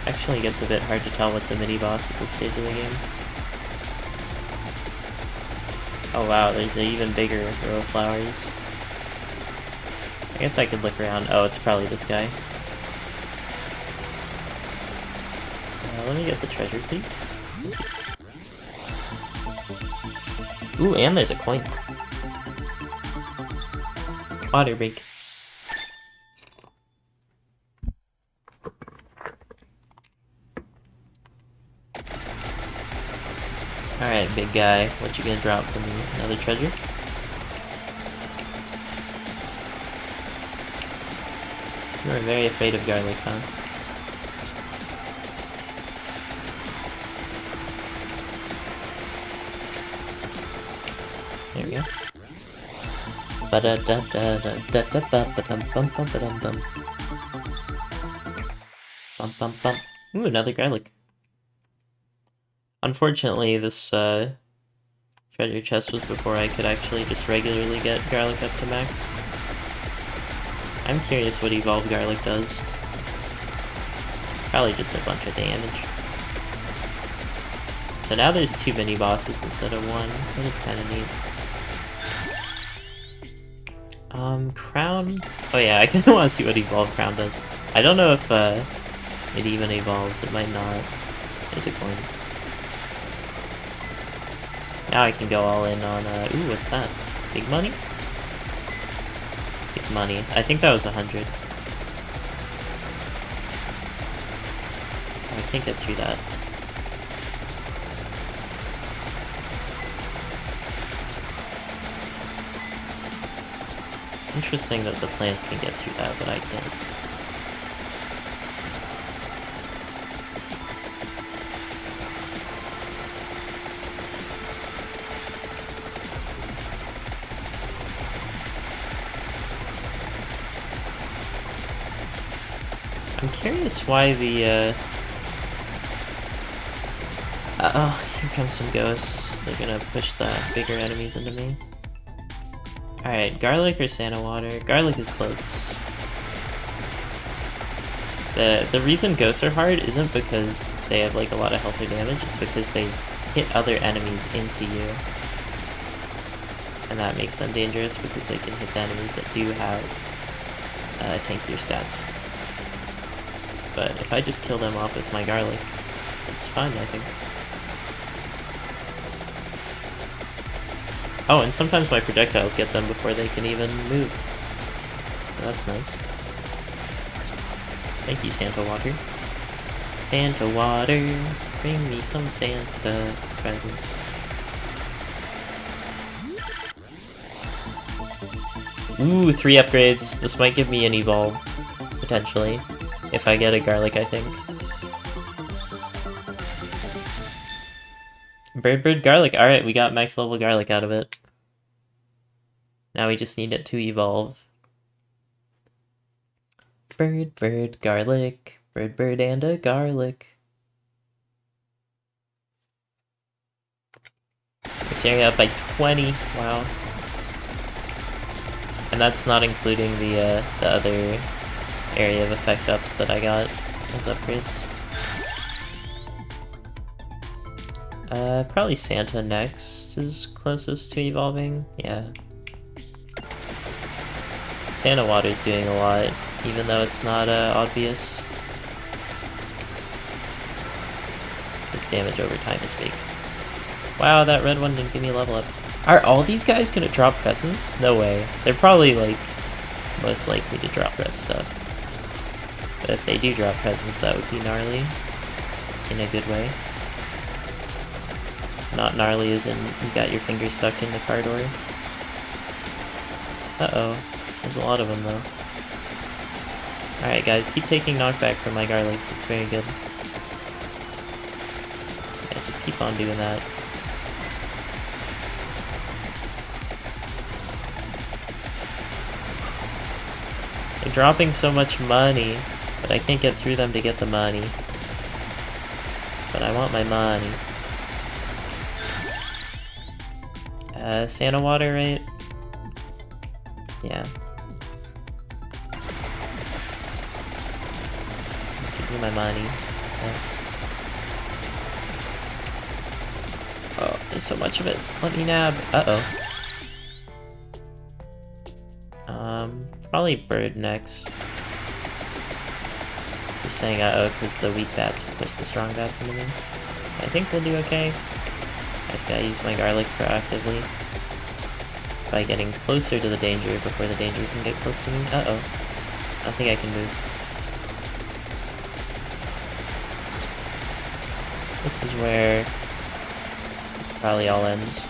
Actually, it gets a bit hard to tell what's a mini-boss at this stage of the game. Oh wow, there's an even bigger row of flowers. I guess I could look around. Oh, it's probably this guy. Let me get the treasure, please. Ooh, and there's a coin. Water break. Alright, big guy. What you gonna drop for me? Another treasure? You are very afraid of Garlic, huh? There we go. Ooh, another Garlic. Unfortunately, this treasure chest was before I could actually just regularly get Garlic up to max. I'm curious what Evolved Garlic does. Probably just a bunch of damage. So now there's 2 mini-bosses instead of 1. That is kind of neat. Crown? Oh yeah, I kinda want to see what Evolved Crown does. I don't know if it even evolves, it might not. There's a coin. Now I can go all in on, ooh, what's that? Big money? Big money. I think that was 100. I can't get through that. Interesting that the plants can get through that, but I can't. I'm curious why the, oh, here comes some ghosts. They're gonna push the bigger enemies into me. Alright, garlic or Santa water? Garlic is close. The reason ghosts are hard isn't because they have like a lot of health or damage, it's because they hit other enemies into you. And that makes them dangerous because they can hit the enemies that do have tankier stats. But if I just kill them off with my garlic, it's fine, I think. Oh, and sometimes my projectiles get them before they can even move. That's nice. Thank you, Santa Water. Santa Water, bring me some Santa presents. Ooh, 3 upgrades. This might give me an evolved, potentially. If I get a garlic, I think. Bird garlic. Alright, we got max level garlic out of it. Now we just need it to evolve. Bird garlic. Bird and a garlic. This area up by 20. Wow. And that's not including the other area of effect ups that I got as upgrades. Probably Santa next is closest to evolving. Yeah. Santa Water's doing a lot, even though it's not obvious. This damage over time is big. Wow, that red one didn't give me a level up. Are all these guys gonna drop presents? No way. They're probably, like, most likely to drop red stuff. But if they do drop presents, that would be gnarly. In a good way. Not gnarly as in you got your finger stuck in the car door. Uh-oh. There's a lot of them, though. Alright, guys, keep taking knockback from my garlic. It's very good. Yeah, just keep on doing that. They're dropping so much money, but I can't get through them to get the money. But I want my money. Santa Water, right? Yeah. Give me my money. Yes. Oh, there's so much of it. Let me nab. Uh-oh. Probably bird next. Just saying uh-oh because the weak bats push the strong bats into me. I think we'll do okay. I just gotta use my garlic proactively. By getting closer to the danger before the danger can get close to me. Uh-oh. I don't think I can move. This is where it probably all ends.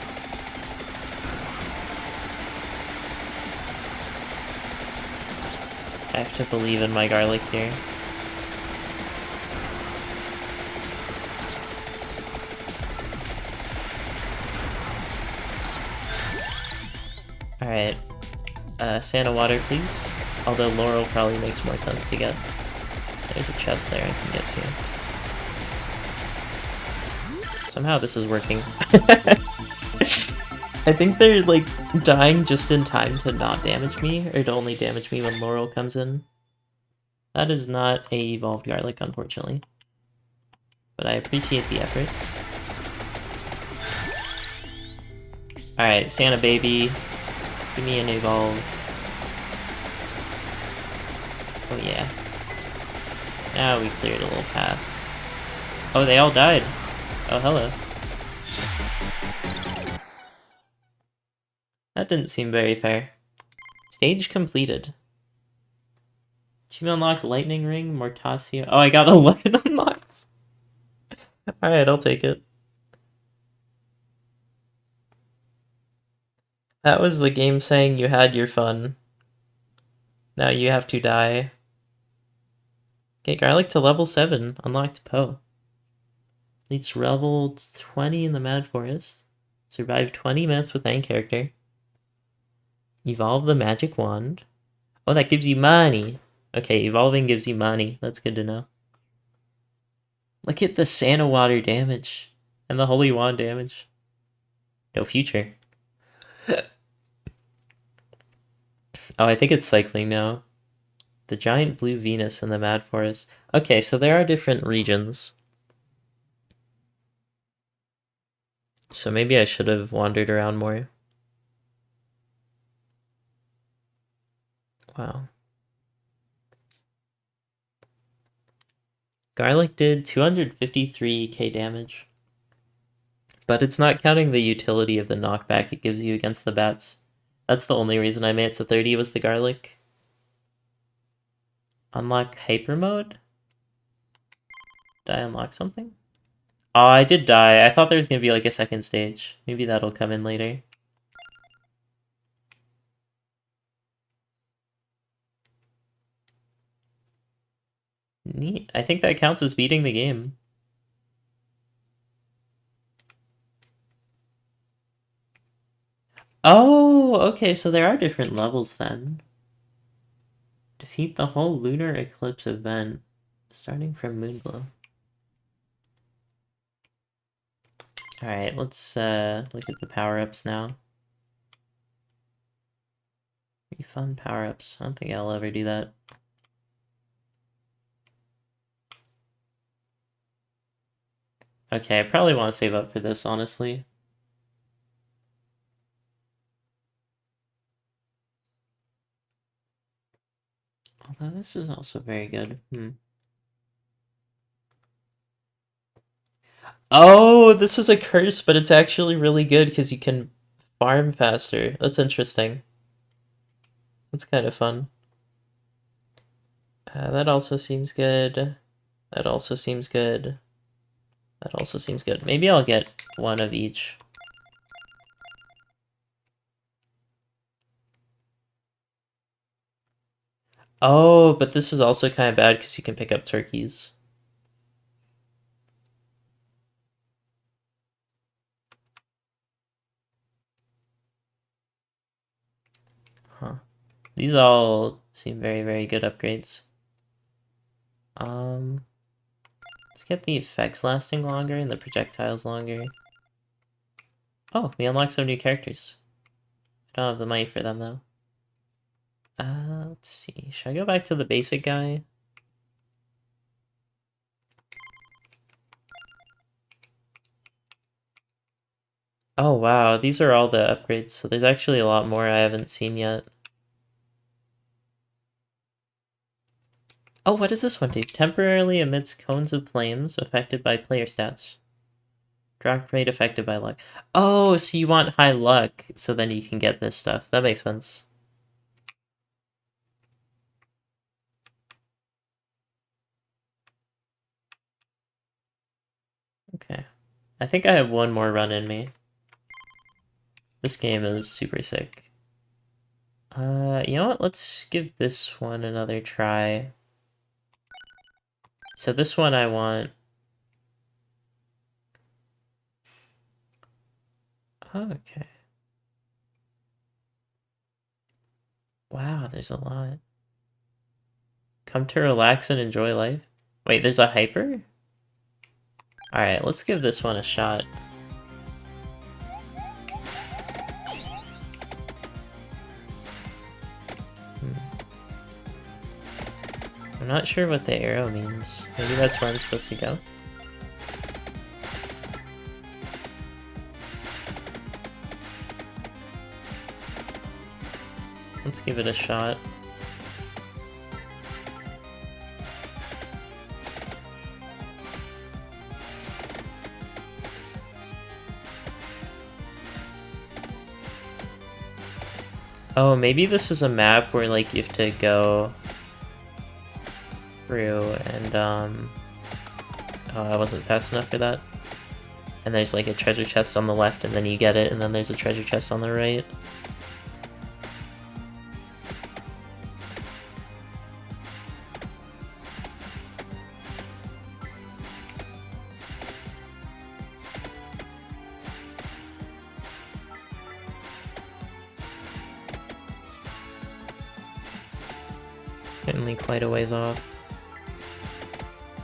I have to believe in my garlic here. Alright. Santa Water, please. Although Laurel probably makes more sense to get. There's a chest there I can get to. Somehow this is working. I think they're, like, dying just in time to not damage me, or to only damage me when Laurel comes in. That is not a evolved garlic, unfortunately. But I appreciate the effort. Alright, Santa baby. Give me an evolve. Oh yeah. Now we cleared a little path. Oh, they all died. Oh, hello. That didn't seem very fair. Stage completed. Achievement unlocked Lightning Ring, Mortasio. Oh, I got 11 unlocks. Alright, I'll take it. That was the game saying you had your fun. Now you have to die. Get Garlic to level 7. Unlocked Poe. Reach level 20 in the Mad Forest. Survive 20 minutes with any character. Evolve the magic wand. Oh, that gives you money. Okay, evolving gives you money. That's good to know. Look at the Santa Water damage. And the Holy Wand damage. No future. Oh, I think it's cycling now. The Giant Blue Venus and the Mad Forest. Okay, so there are different regions. So maybe I should have wandered around more. Wow. Garlic did 253k damage. But it's not counting the utility of the knockback it gives you against the bats. That's the only reason I made it to 30 was the Garlic. Unlock Hyper Mode? Did I unlock something? Oh, I did die. I thought there was going to be like a second stage. Maybe that'll come in later. Neat. I think that counts as beating the game. Oh, okay, so there are different levels then. Defeat the whole lunar eclipse event, starting from Moonglow. Alright, let's look at the power-ups now. Pretty fun power-ups. I don't think I'll ever do that. Okay, I probably want to save up for this, honestly. Although this is also very good. Oh, this is a curse, but it's actually really good because you can farm faster. That's interesting. That's kind of fun. That also seems good. That also seems good. That also seems good. Maybe I'll get one of each. Oh, but this is also kind of bad because you can pick up turkeys. Huh. These all seem very, very good upgrades. Let's get the effects lasting longer and the projectiles longer. Oh, we unlocked some new characters. I don't have the money for them though. Let's see. Should I go back to the basic guy? Oh wow, these are all the upgrades, so there's actually a lot more I haven't seen yet. Oh, what does this one do? Temporarily emits cones of flames affected by player stats. Drop rate affected by luck. Oh, so you want high luck, so then you can get this stuff. That makes sense. Okay. I think I have one more run in me. This game is super sick. You know what? Let's give this one another try. So this one I want... Okay. Wow, there's a lot. Come to relax and enjoy life. Wait, there's a hyper? Alright, let's give this one a shot. I'm not sure what the arrow means. Maybe that's where I'm supposed to go? Let's give it a shot. Oh, maybe this is a map where, like, you have to go through and, oh, I wasn't fast enough for that. And there's, like, a treasure chest on the left, and then you get it, and then there's a treasure chest on the right. Certainly quite a ways off.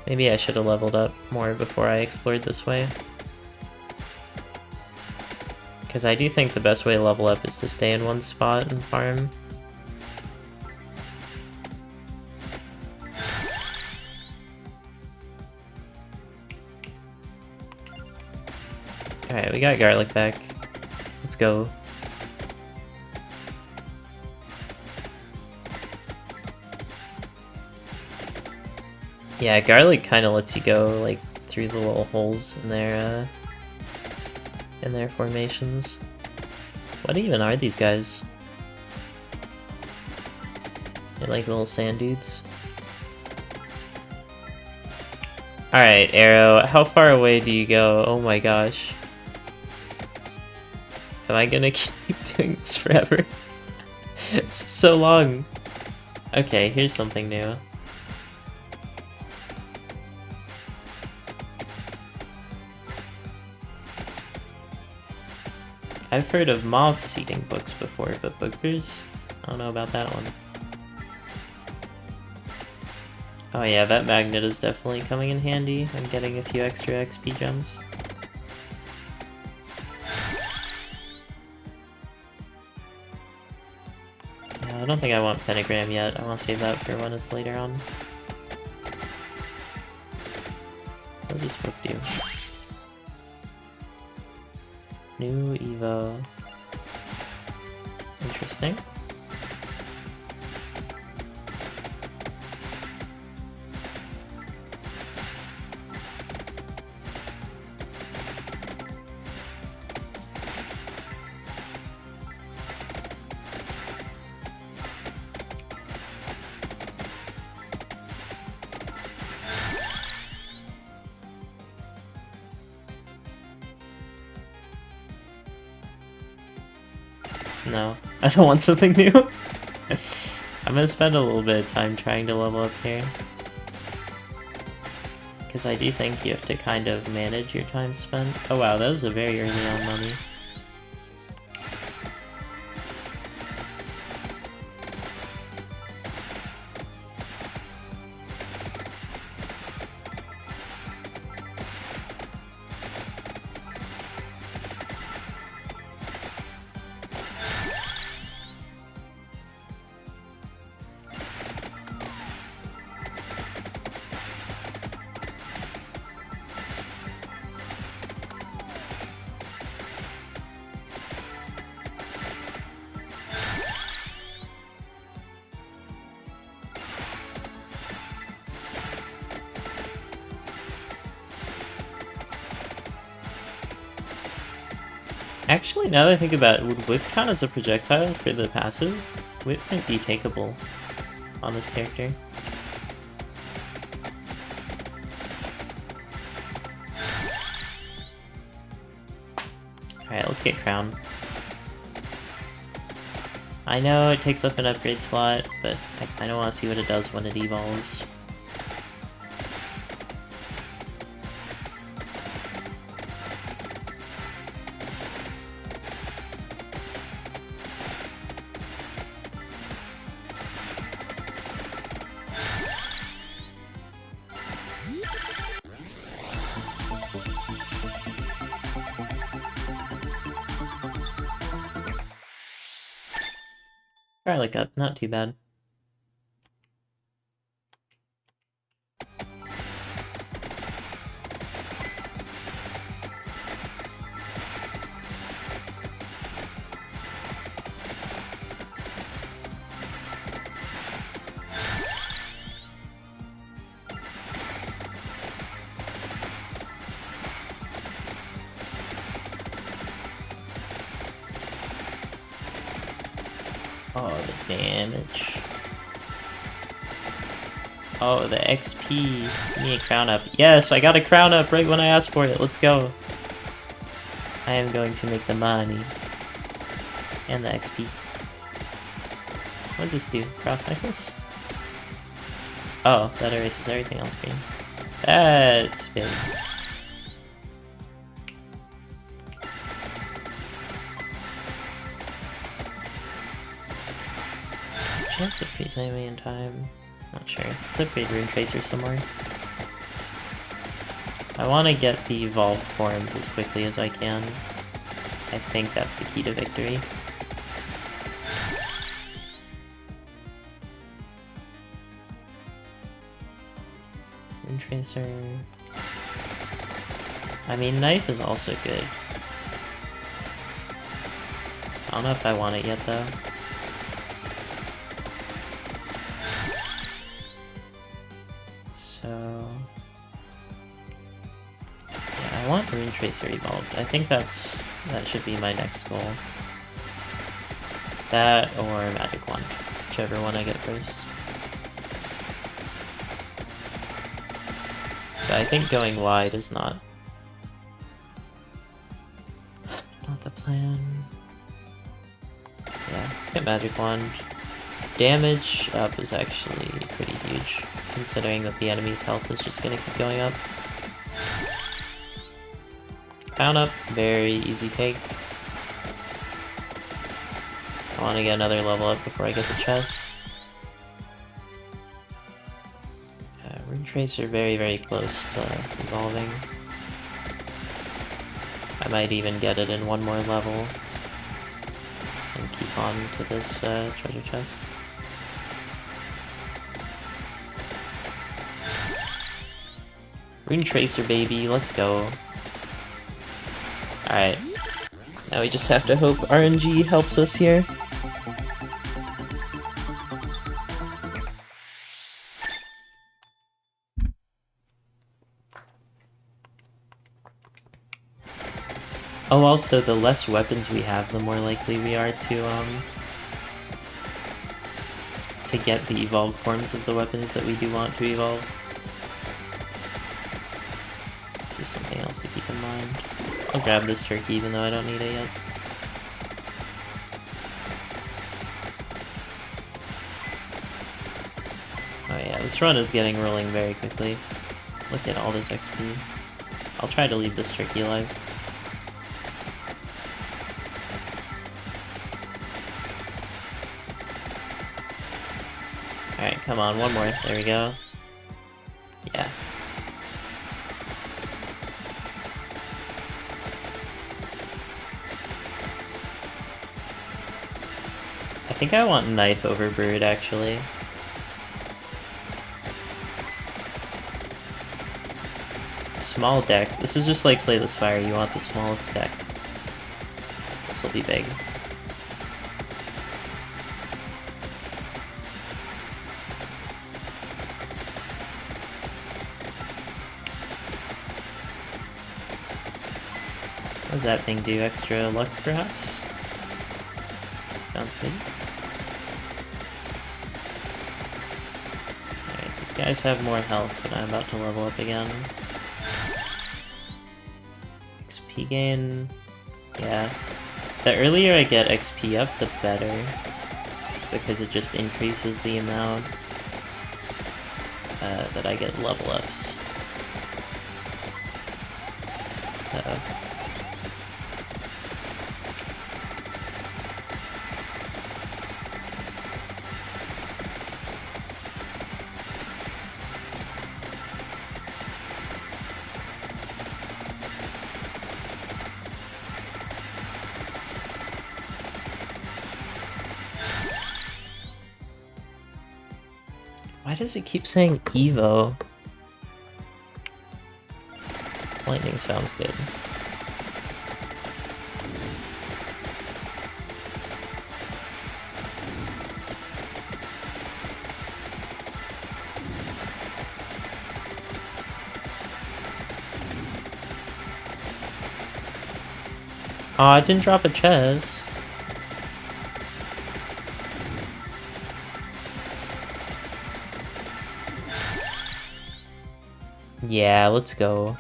Maybe I should have leveled up more before I explored this way. Because I do think the best way to level up is to stay in one spot and farm. Alright, we got garlic back. Let's go. Yeah, garlic kind of lets you go like through the little holes in their formations. What even are these guys? They're like little sand dudes. Alright, Arrow, how far away do you go? Oh my gosh. Am I gonna keep doing this forever? This is so long. Okay, here's something new. I've heard of moths eating books before, but bookers? I don't know about that one. Oh yeah, that magnet is definitely coming in handy. I'm getting a few extra XP gems. I don't think I want Pentagram yet. I want to save that for when it's later on. What does this book do? New Evo. Interesting. No, I don't want something new. I'm gonna spend a little bit of time trying to level up here. Because I do think you have to kind of manage your time spent. Oh wow, that was a very early on mummy. Actually, now that I think about it, would Whip count as a projectile for the passive? Whip might be takeable on this character. Alright, let's get Crown. I know it takes up an upgrade slot, but I kinda wanna see what it does when it evolves. Garlic up, not too bad. Oh, the damage. Oh, the XP. Give me a crown up. Yes, I got a crown up right when I asked for it. Let's go. I am going to make the money. And the XP. What does this do? Cross necklace? Oh, that erases everything on screen. That's big. Chance to freeze enemy in time. Not sure. Let's upgrade Rune Tracer some more. I want to get the evolved forms as quickly as I can. I think that's the key to victory. Rune Tracer... I mean, Knife is also good. I don't know if I want it yet, though. So... yeah, I want Rune Tracer evolved. I think that should be my next goal. That or Magic Wand. Whichever one I get first. But I think going wide is not the plan. Yeah, let's get Magic Wand. Damage up is actually pretty huge, considering that the enemy's health is just gonna keep going up. Pound up, very easy take. I want to get another level up before I get the chest. Rune Tracer very, very close to evolving. I might even get it in one more level and keep on to this treasure chest. Rune Tracer, baby, let's go. Alright. Now we just have to hope RNG helps us here. Oh, also, the less weapons we have, the more likely we are to get the evolved forms of the weapons that we do want to evolve. Just something else to keep in mind. I'll grab this turkey even though I don't need it yet. Oh yeah, this run is getting rolling very quickly. Look at all this XP. I'll try to leave this turkey alive. Alright, come on, one more. There we go. Yeah. I think I want Knife over Brood, actually. Small deck. This is just like Slayless Fire, you want the smallest deck. This will be big. What does that thing do? Extra luck, perhaps? Sounds good. Alright, these guys have more health, but I'm about to level up again. XP gain... yeah. The earlier I get XP up, the better. Because it just increases the amount that I get level ups. Uh-oh. Why does it keep saying Evo? Lightning sounds good. Oh, I didn't drop a chest. Yeah, let's go.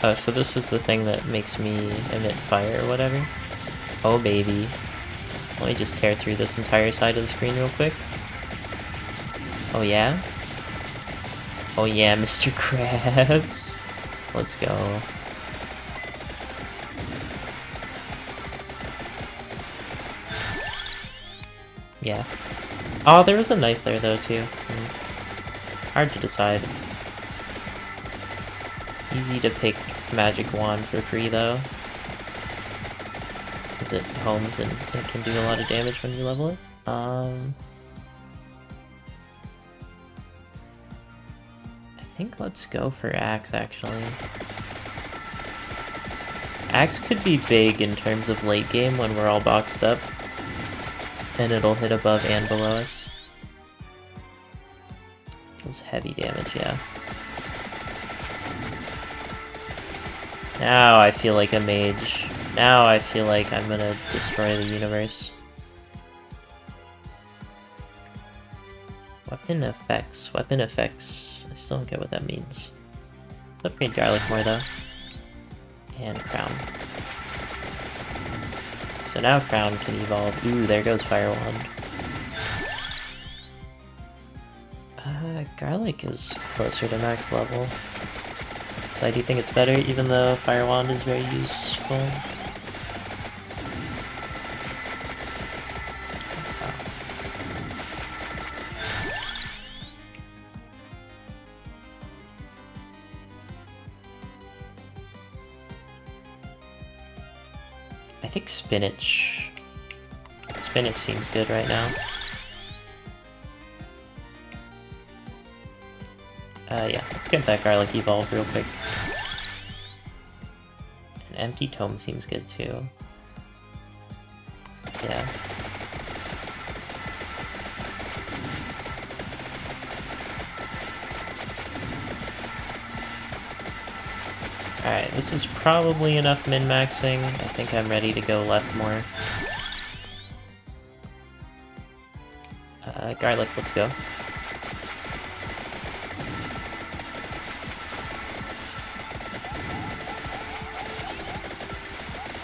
Oh, so this is the thing that makes me emit fire or whatever? Oh, baby. Let me just tear through this entire side of the screen real quick. Oh, yeah? Oh, yeah, Mr. Krabs. Let's go. Yeah. Oh, there was a knife there though too. Hard to decide. Easy to pick magic wand for free though. Because it homes and it can do a lot of damage when you level it. I think let's go for Axe actually. Axe could be big in terms of late game when we're all boxed up. And it'll hit above and below us. Deals heavy damage, yeah. Now I feel like a mage. Now I feel like I'm gonna destroy the universe. Weapon effects. Weapon effects. I still don't get what that means. Let's upgrade Garlic more though. And Crown. So now Crown can evolve. Ooh, there goes Fire Wand. Garlic is closer to max level. So I do think it's better, even though Fire Wand is very useful. I think Spinach. Spinach seems good right now. Yeah, let's get that Garlic evolve real quick. An Empty Tome seems good too. Yeah. Alright, this is probably enough min-maxing. I think I'm ready to go left more. Garlic, let's go.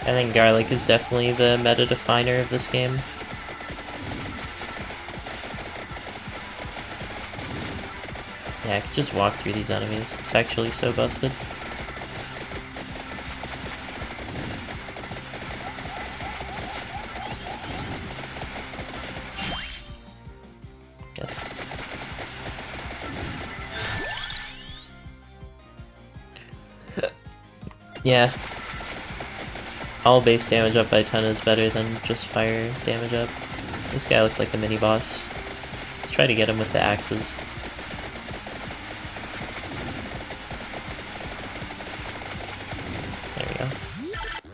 I think Garlic is definitely the meta definer of this game. Yeah, I could just walk through these enemies. It's actually so busted. Yes. Yeah. All base damage up by 10 is better than just fire damage up. This guy looks like a mini-boss. Let's try to get him with the axes. There we go.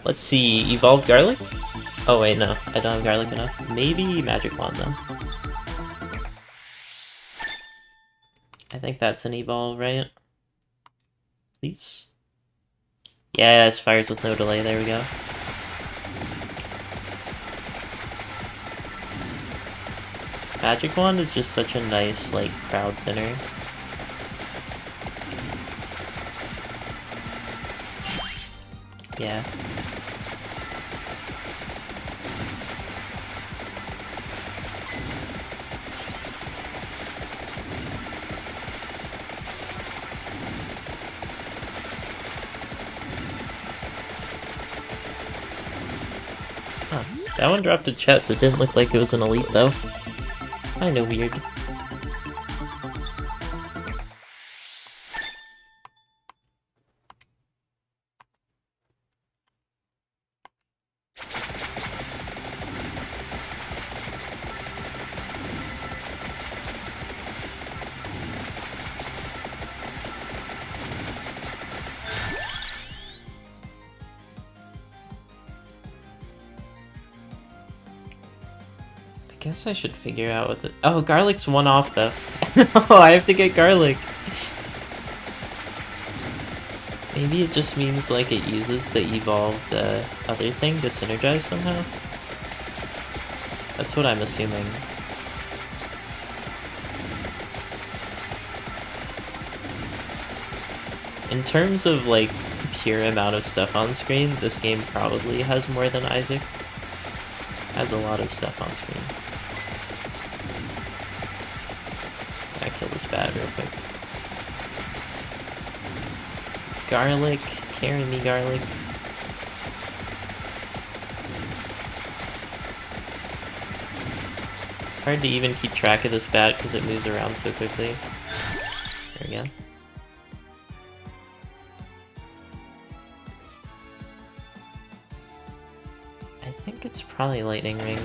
Let's see, evolve Garlic? Oh wait, no, I don't have Garlic enough. Maybe Magic Wand though. I think that's an evolve, right? Please? Yes, fires with no delay, there we go. Magic Wand is just such a nice, like, crowd thinner. Yeah. Huh. That one dropped a chest. It didn't look like it was an elite, though. Kinda weird. I guess I should figure out what the... Oh, Garlic's one off, though. No, I have to get Garlic! Maybe it just means, like, it uses the evolved other thing to synergize somehow? That's what I'm assuming. In terms of, like, pure amount of stuff on screen, this game probably has more than Isaac. Has a lot of stuff on screen. I kill this bat real quick. Garlic, carry me, Garlic. Hard to even keep track of this bat because it moves around so quickly. There we go. I think it's probably Lightning Ring.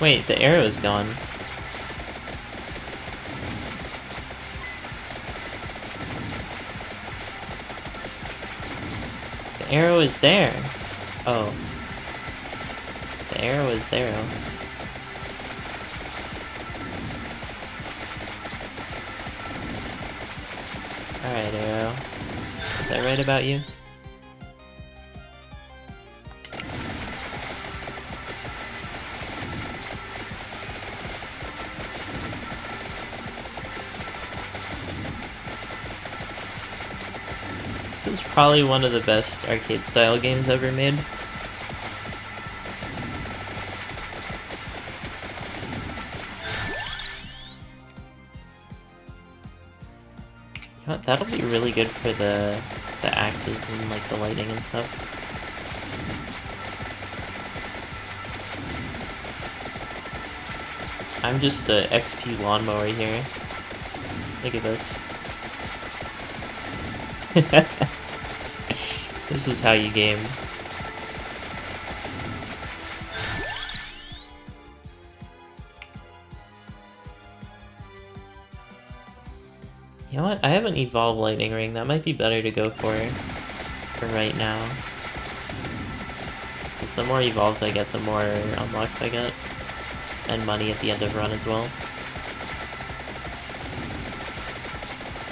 Wait, the arrow is gone. The arrow is there. Oh. The arrow is there. Alright, arrow. Is that right about you? This is probably one of the best arcade-style games ever made. You know what, that'll be really good for the axes and like the lighting and stuff. I'm just a XP lawnmower here. Look at this. This is how you game. You know what? I have an Evolve Lightning Ring. That might be better to go for right now. Because the more evolves I get, the more unlocks I get. And money at the end of run as well.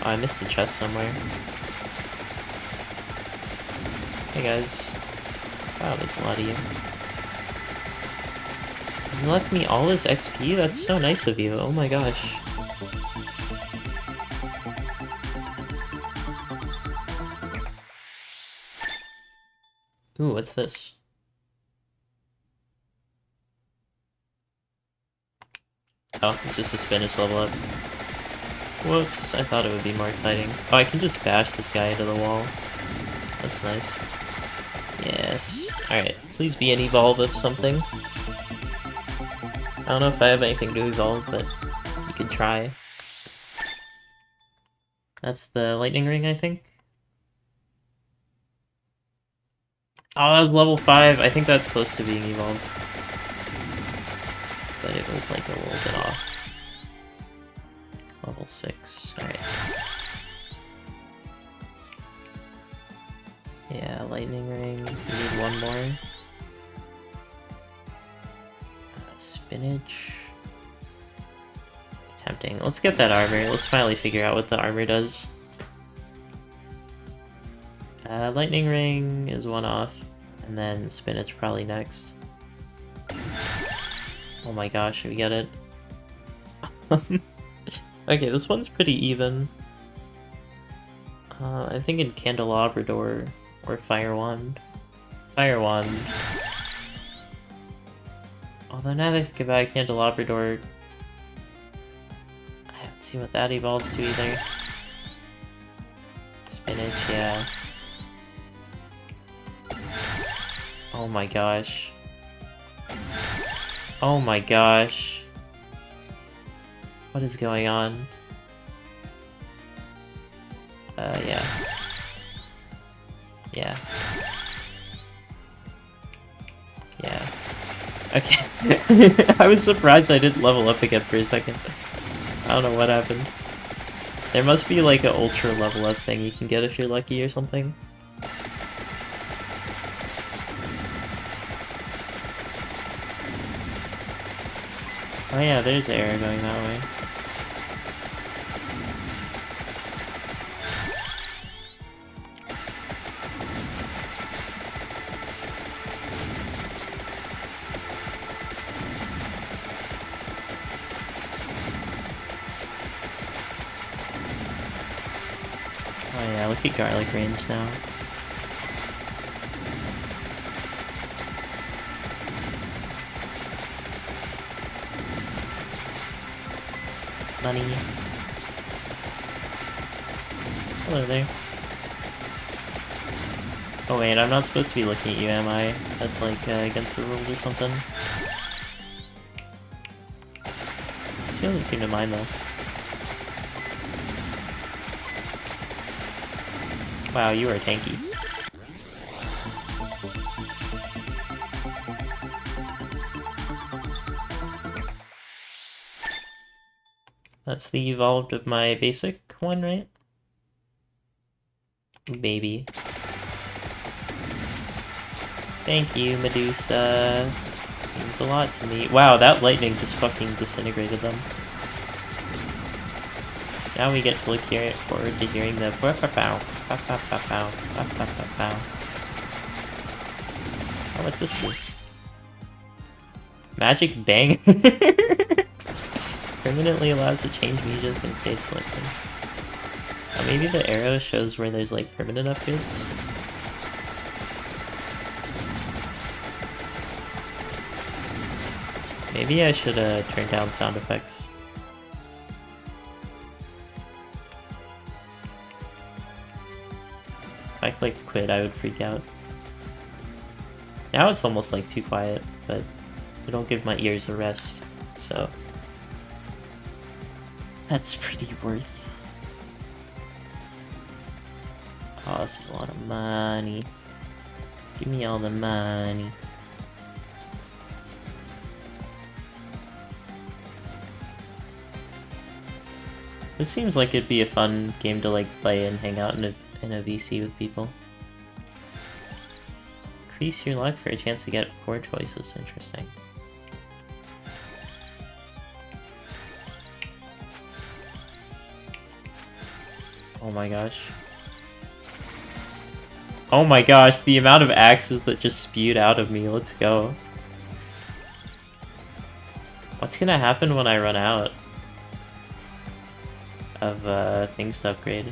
Oh, I missed a chest somewhere. Hey guys. Wow, there's a lot of you. You left me all this XP? That's so nice of you. Oh my gosh. Ooh, what's this? Oh, it's just a spinach level up. Whoops, I thought it would be more exciting. Oh, I can just bash this guy into the wall. That's nice. Yes. Alright, please be an evolve of something. I don't know if I have anything to evolve, but you could try. That's the lightning ring, I think? Oh, that was level 5. I think that's close to being evolved. But it was like a little bit off. Level 6. Alright. Yeah, lightning ring. We need one more. Spinach. It's tempting. Let's get that armor. Let's finally figure out what the armor does. Lightning ring is one off. And then spinach probably next. Oh my gosh, we get it. Okay, this one's pretty even. I'm thinking Candelabra Door or Fire Wand. Fire Wand. Although now that I think about it, Candelabra Door, I haven't seen what that evolves to either. Spinach, yeah. Oh my gosh. Oh my gosh. What is going on? Yeah. Yeah. Yeah. Okay. I was surprised I didn't level up again for a second. I don't know what happened. There must be like an ultra level up thing you can get if you're lucky or something. Oh yeah, there's air going that way. Oh yeah, look at garlic range now. Money. Hello there. Oh wait, I'm not supposed to be looking at you, am I? That's like against the rules or something. She doesn't seem to mind though. Wow, you are tanky. That's the evolved of my basic one, right? Baby. Thank you, Medusa. Means a lot to me. Wow, that lightning just fucking disintegrated them. Now we get to look forward to hearing the pow pow pow pow pow pow pow pow pow pow. Oh, what's this do? Magic Bang. Permanently allows to change music and stage selection. Oh, maybe the arrow shows where there's like permanent upgrades. Maybe I should turn down sound effects. If I clicked quit, I would freak out. Now it's almost like too quiet, but I don't give my ears a rest, so that's pretty worth. Oh, this is a lot of money. Give me all the money. This seems like it'd be a fun game to like play and hang out in a VC with people. Increase your luck for a chance to get poor choices. Interesting. Oh my gosh. Oh my gosh, the amount of axes that just spewed out of me. Let's go. What's gonna happen when I run out of things to upgrade?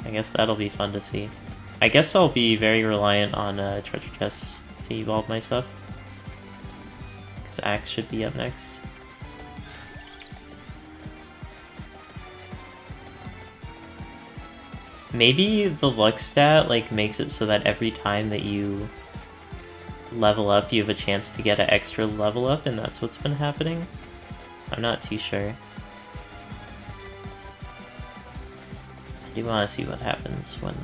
I guess that'll be fun to see. I guess I'll be very reliant on treasure chests to evolve my stuff. Because Axe should be up next. Maybe the luck stat like makes it so that every time that you level up, you have a chance to get an extra level up, and that's what's been happening? I'm not too sure. I do want to see what happens when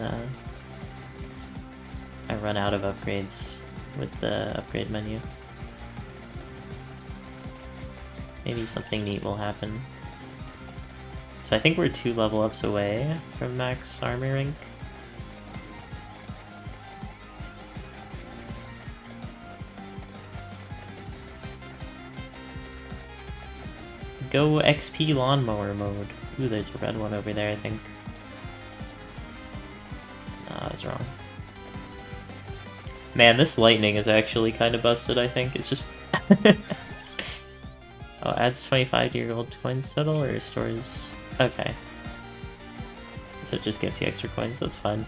I run out of upgrades with the upgrade menu. Maybe something neat will happen. So I think we're 2 level ups away from max armor rank. Go XP lawnmower mode. Ooh, there's a red one over there, I think. No, I was wrong. Man, this lightning is actually kind of busted, I think. It's just... Oh, adds 25 to your gold coins total, or restores... Okay. So it just gets you extra coins, that's fine.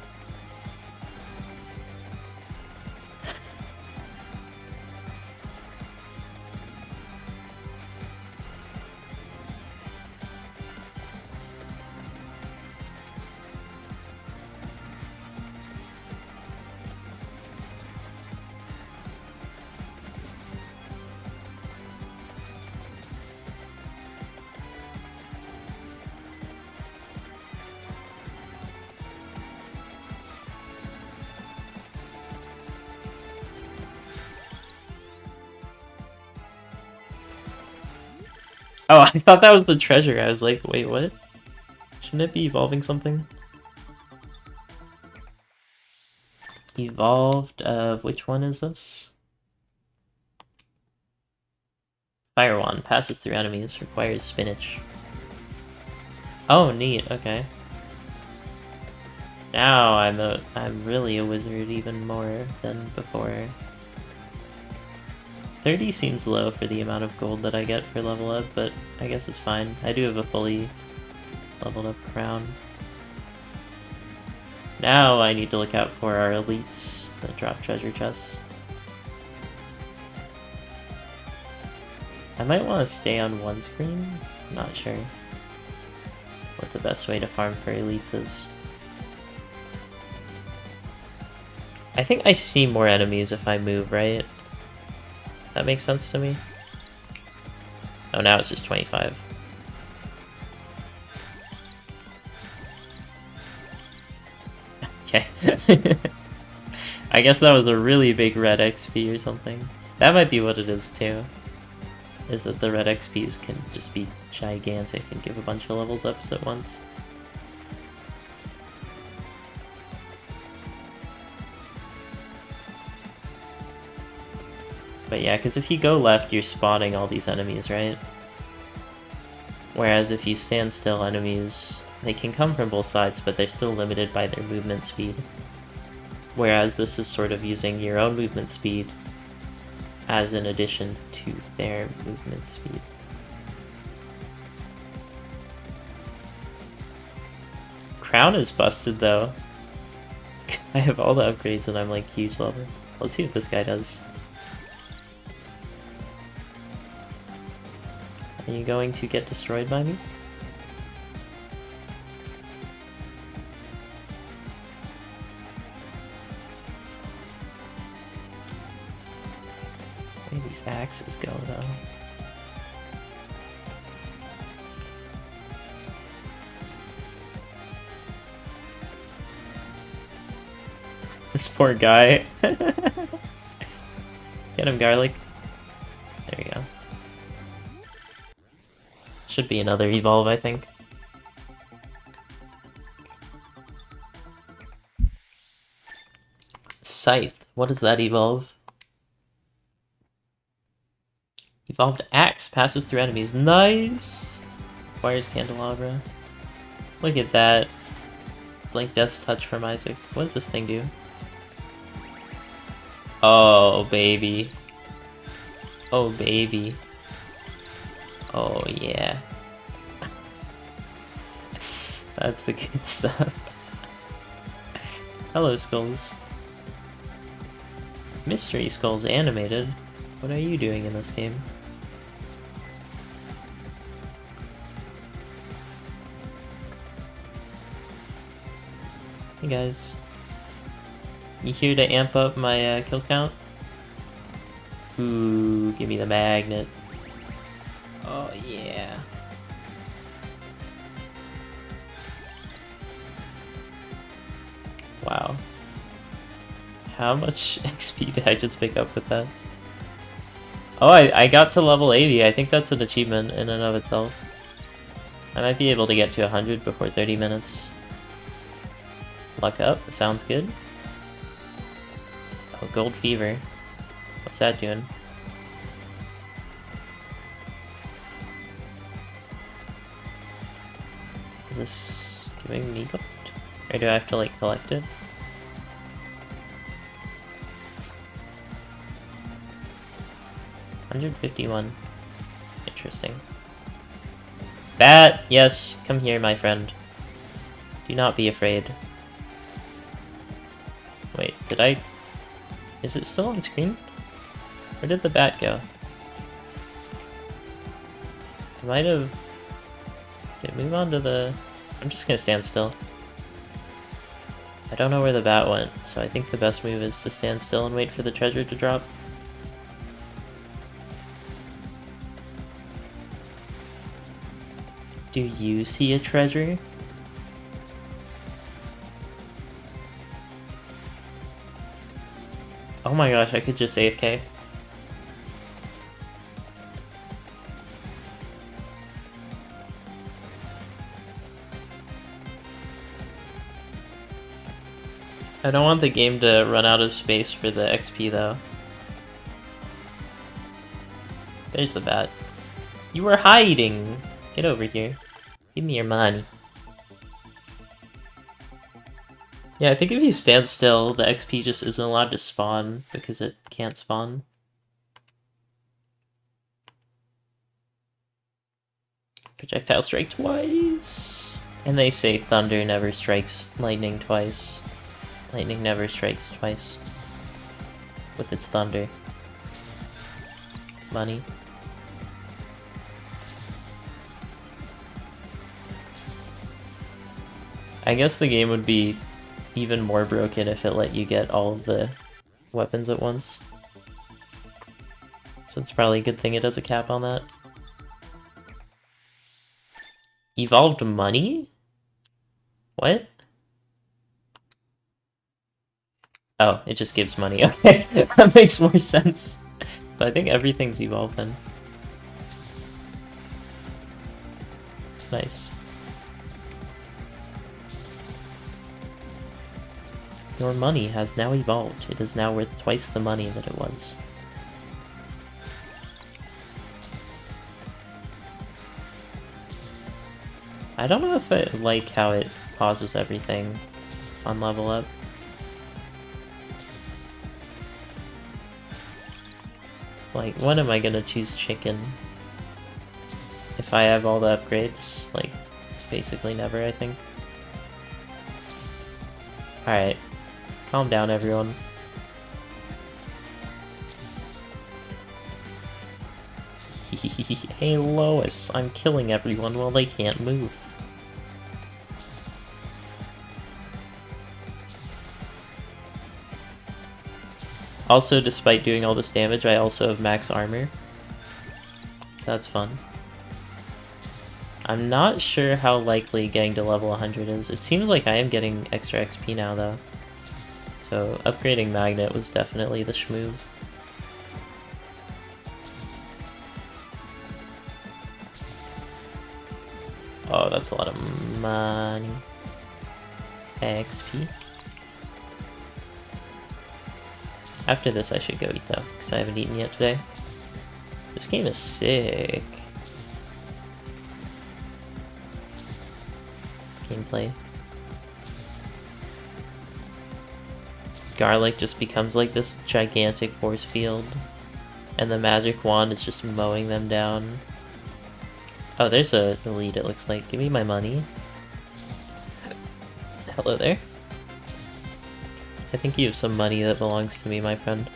Oh, I thought that was the treasure. I was like, wait, what? Shouldn't it be evolving something? Evolved of... which one is this? Fire Wand. Passes through enemies. Requires spinach. Oh, neat. Okay. Now I'm really a wizard even more than before. 30 seems low for the amount of gold that I get for level up, but I guess it's fine. I do have a fully leveled up crown. Now I need to look out for our elites that drop treasure chests. I might want to stay on one screen. Not sure what the best way to farm for elites is. I think I see more enemies if I move, right? That makes sense to me. Oh, now it's just 25. Okay. I guess that was a really big red XP or something. That might be what it is too. Is that the red XPs can just be gigantic and give a bunch of levels ups at once. But yeah, because if you go left, you're spawning all these enemies, right? Whereas if you stand still, enemies, they can come from both sides, but they're still limited by their movement speed. Whereas this is sort of using your own movement speed as an addition to their movement speed. Crown is busted though. Because I have all the upgrades and I'm like huge level. Let's see what this guy does. Are you going to get destroyed by me? Where do these axes go though? This poor guy. Get him, garlic. There you go. Should be another evolve, I think. Scythe. What does that evolve? Evolved Axe. Passes through enemies. Nice! Acquires Candelabra. Look at that. It's like Death's Touch from Isaac. What does this thing do? Oh, baby. Oh, baby. Oh, yeah. That's the good stuff. Hello, Skulls. Mystery Skulls animated. What are you doing in this game? Hey guys. You here to amp up my kill count? Ooh, give me the magnet. Oh yeah. Wow. How much XP did I just pick up with that? Oh, I got to level 80. I think that's an achievement in and of itself. I might be able to get to 100 before 30 minutes. Luck up. Sounds good. Oh, Gold Fever. What's that doing? Is this giving me gold? Or do I have to, like, collect it? $151. Interesting. Bat! Yes, come here, my friend. Do not be afraid. Wait, did I... Is it still on screen? Where did the bat go? I might have... Did it move on to the... I'm just gonna stand still. I don't know where the bat went, so I think the best move is to stand still and wait for the treasure to drop. Do you see a treasure? Oh my gosh, I could just AFK. I don't want the game to run out of space for the XP though. There's the bat. You were hiding! Get over here. Give me your money. Yeah, I think if you stand still, the XP just isn't allowed to spawn because it can't spawn. Projectile strike twice! And they say thunder never strikes lightning twice. Lightning never strikes twice. With its thunder. Money. I guess the game would be even more broken if it let you get all of the weapons at once. So it's probably a good thing it has a cap on that. Evolved money? What? Oh, it just gives money. Okay, that makes more sense. So I think everything's evolved then. Nice. Your money has now evolved. It is now worth twice the money that it was. I don't know if I like how it pauses everything on level up. Like, when am I gonna choose chicken? If I have all the upgrades, like, basically never, I think. Alright. Calm down, everyone. Hey, Lois, I'm killing everyone while they can't move. Also, despite doing all this damage, I also have max armor. So that's fun. I'm not sure how likely getting to level 100 is. It seems like I am getting extra XP now, though. So upgrading Magnet was definitely the schmoove. Oh, that's a lot of money. XP. After this I should go eat though, because I haven't eaten yet today. This game is sick. Gameplay. Garlic just becomes like this gigantic force field, and the magic wand is just mowing them down. Oh, there's a elite, it looks like. Give me my money. Hello there. I think you have some money that belongs to me, my friend.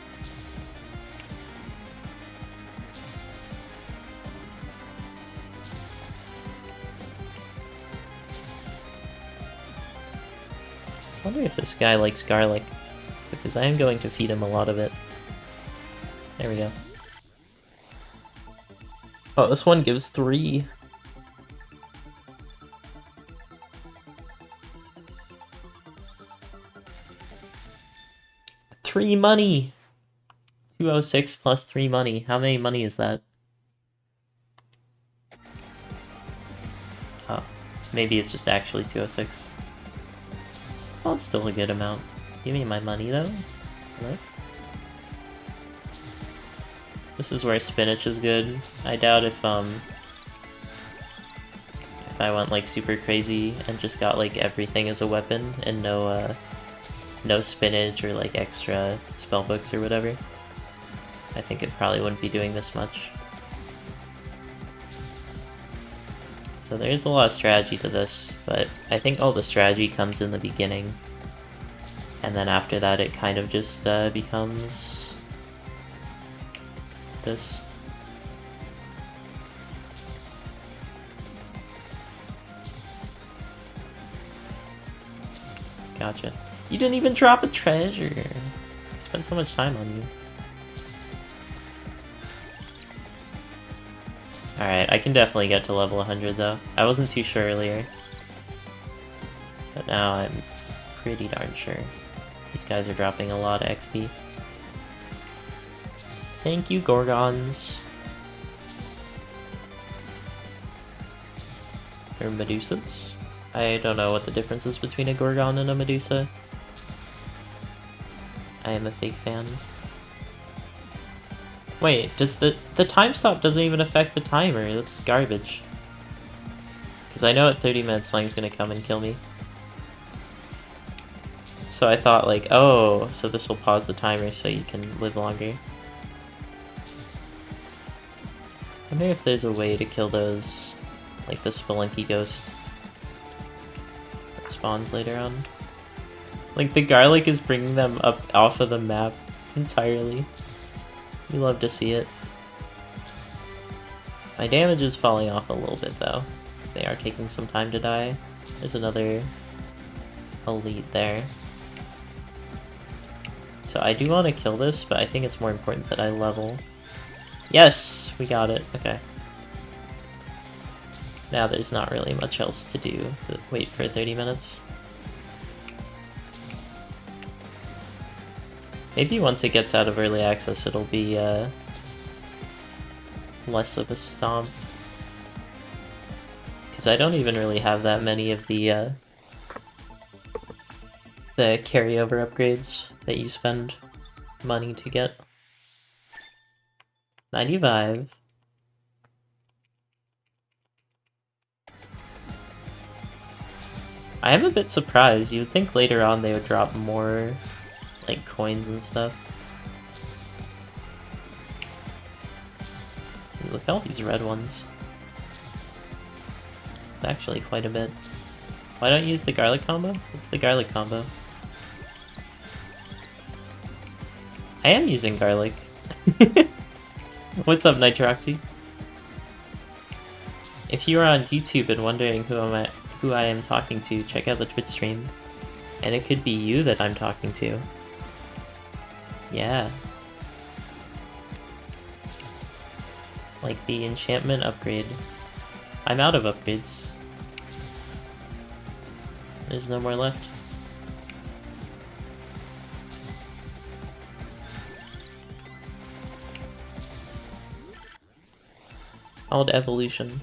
I wonder if this guy likes garlic, because I am going to feed him a lot of it. There we go. Oh, this one gives 3. Three money! 206 plus 3 money. How many money is that? Oh, maybe it's just actually 206. Well, it's still a good amount. Give me my money, though. Hello? This is where spinach is good. I doubt if I went, like, super crazy and just got, like, everything as a weapon and no spinach or, like, extra spellbooks or whatever, I think it probably wouldn't be doing this much. So there's a lot of strategy to this, but I think all the strategy comes in the beginning. And then after that it kind of just becomes this. Gotcha. You didn't even drop a treasure! I spent so much time on you. Alright, I can definitely get to level 100 though. I wasn't too sure earlier. But now I'm pretty darn sure. These guys are dropping a lot of XP. Thank you, Gorgons. Or Medusas? I don't know what the difference is between a Gorgon and a Medusa. I am a fake fan. Wait, does the time stop doesn't even affect the timer? That's garbage. Because I know at 30 minutes Slang's gonna come and kill me. So I thought like, oh, so this will pause the timer so you can live longer. I wonder if there's a way to kill those, like the Spelunky Ghost that spawns later on. Like the garlic is bringing them up off of the map entirely. You love to see it. My damage is falling off a little bit though. They are taking some time to die. There's another elite there. So I do want to kill this, but I think it's more important that I level. Yes! We got it. Okay. Now there's not really much else to do but wait for 30 minutes. Maybe once it gets out of early access, it'll be less of a stomp. Because I don't even really have that many of the carryover upgrades that you spend money to get. 95. I am a bit surprised. You would think later on they would drop more, like, coins and stuff. Look at all these red ones. It's actually quite a bit. Why don't you use the garlic combo? What's the garlic combo? I am using garlic. What's up, Nitroxy? If you are on YouTube and wondering who I am talking to, check out the Twitch stream. And it could be you that I'm talking to. Yeah. Like the enchantment upgrade. I'm out of upgrades. There's no more left. It's called evolution.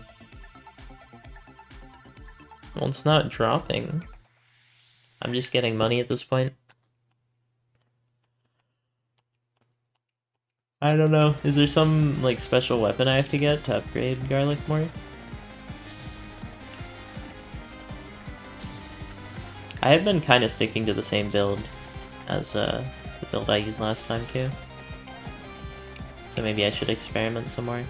Well, it's not dropping. I'm just getting money at this point. I don't know. Is there some, like, special weapon I have to get to upgrade garlic more? I have been kind of sticking to the same build as the build I used last time too. So maybe I should experiment some more.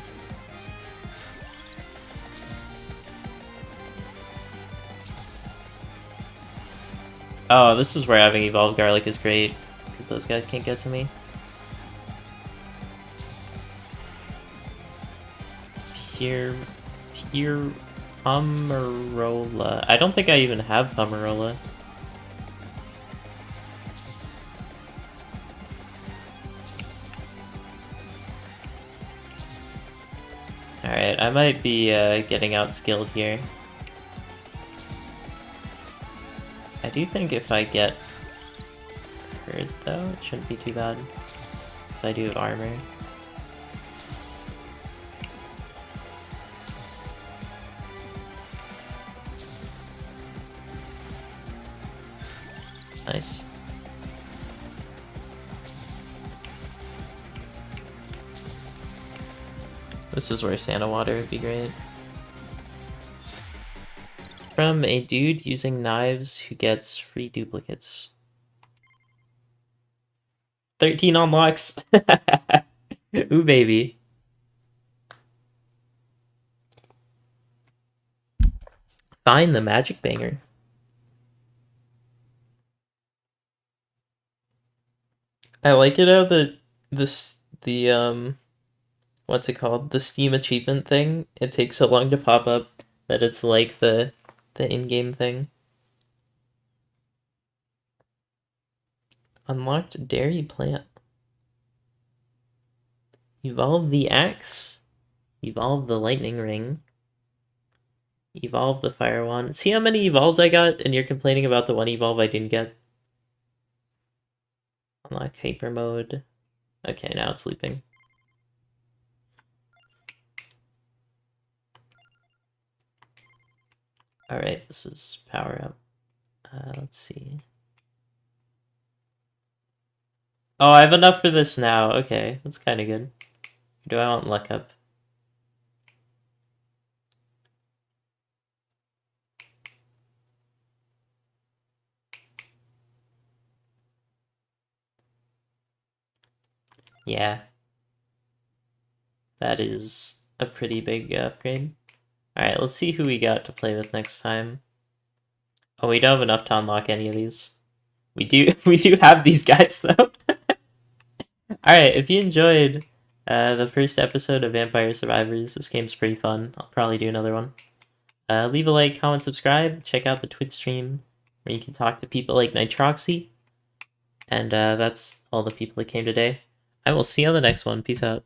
Oh, this is where having evolved garlic is great, because those guys can't get to me. Pure Pomerola. I don't think I even have Pomerola. Alright, I might be getting outskilled here. I do think if I get hurt though, it shouldn't be too bad. Because I do have armor. Nice. This is where Santa Water would be great. From a dude using knives who gets free duplicates. 13 unlocks! Ooh, baby. Find the magic banger. I like it how the what's it called? The Steam achievement thing, it takes so long to pop up that it's like the in-game thing. Unlocked dairy plant. Evolve the axe. Evolve the lightning ring. Evolve the fire wand. See how many evolves I got, and you're complaining about the one evolve I didn't get? Unlock hyper mode. Okay, now it's looping. Alright, this is power up. Let's see. Oh, I have enough for this now. Okay, that's kind of good. Do I want luck up? Yeah. That is a pretty big upgrade. Alright, let's see who we got to play with next time. Oh, we don't have enough to unlock any of these. We do have these guys though. Alright, if you enjoyed the first episode of Vampire Survivors, this game's pretty fun. I'll probably do another one. Leave a like, comment, subscribe, check out the Twitch stream, where you can talk to people like Nitroxy. And that's all the people that came today. I will see you on the next one. Peace out.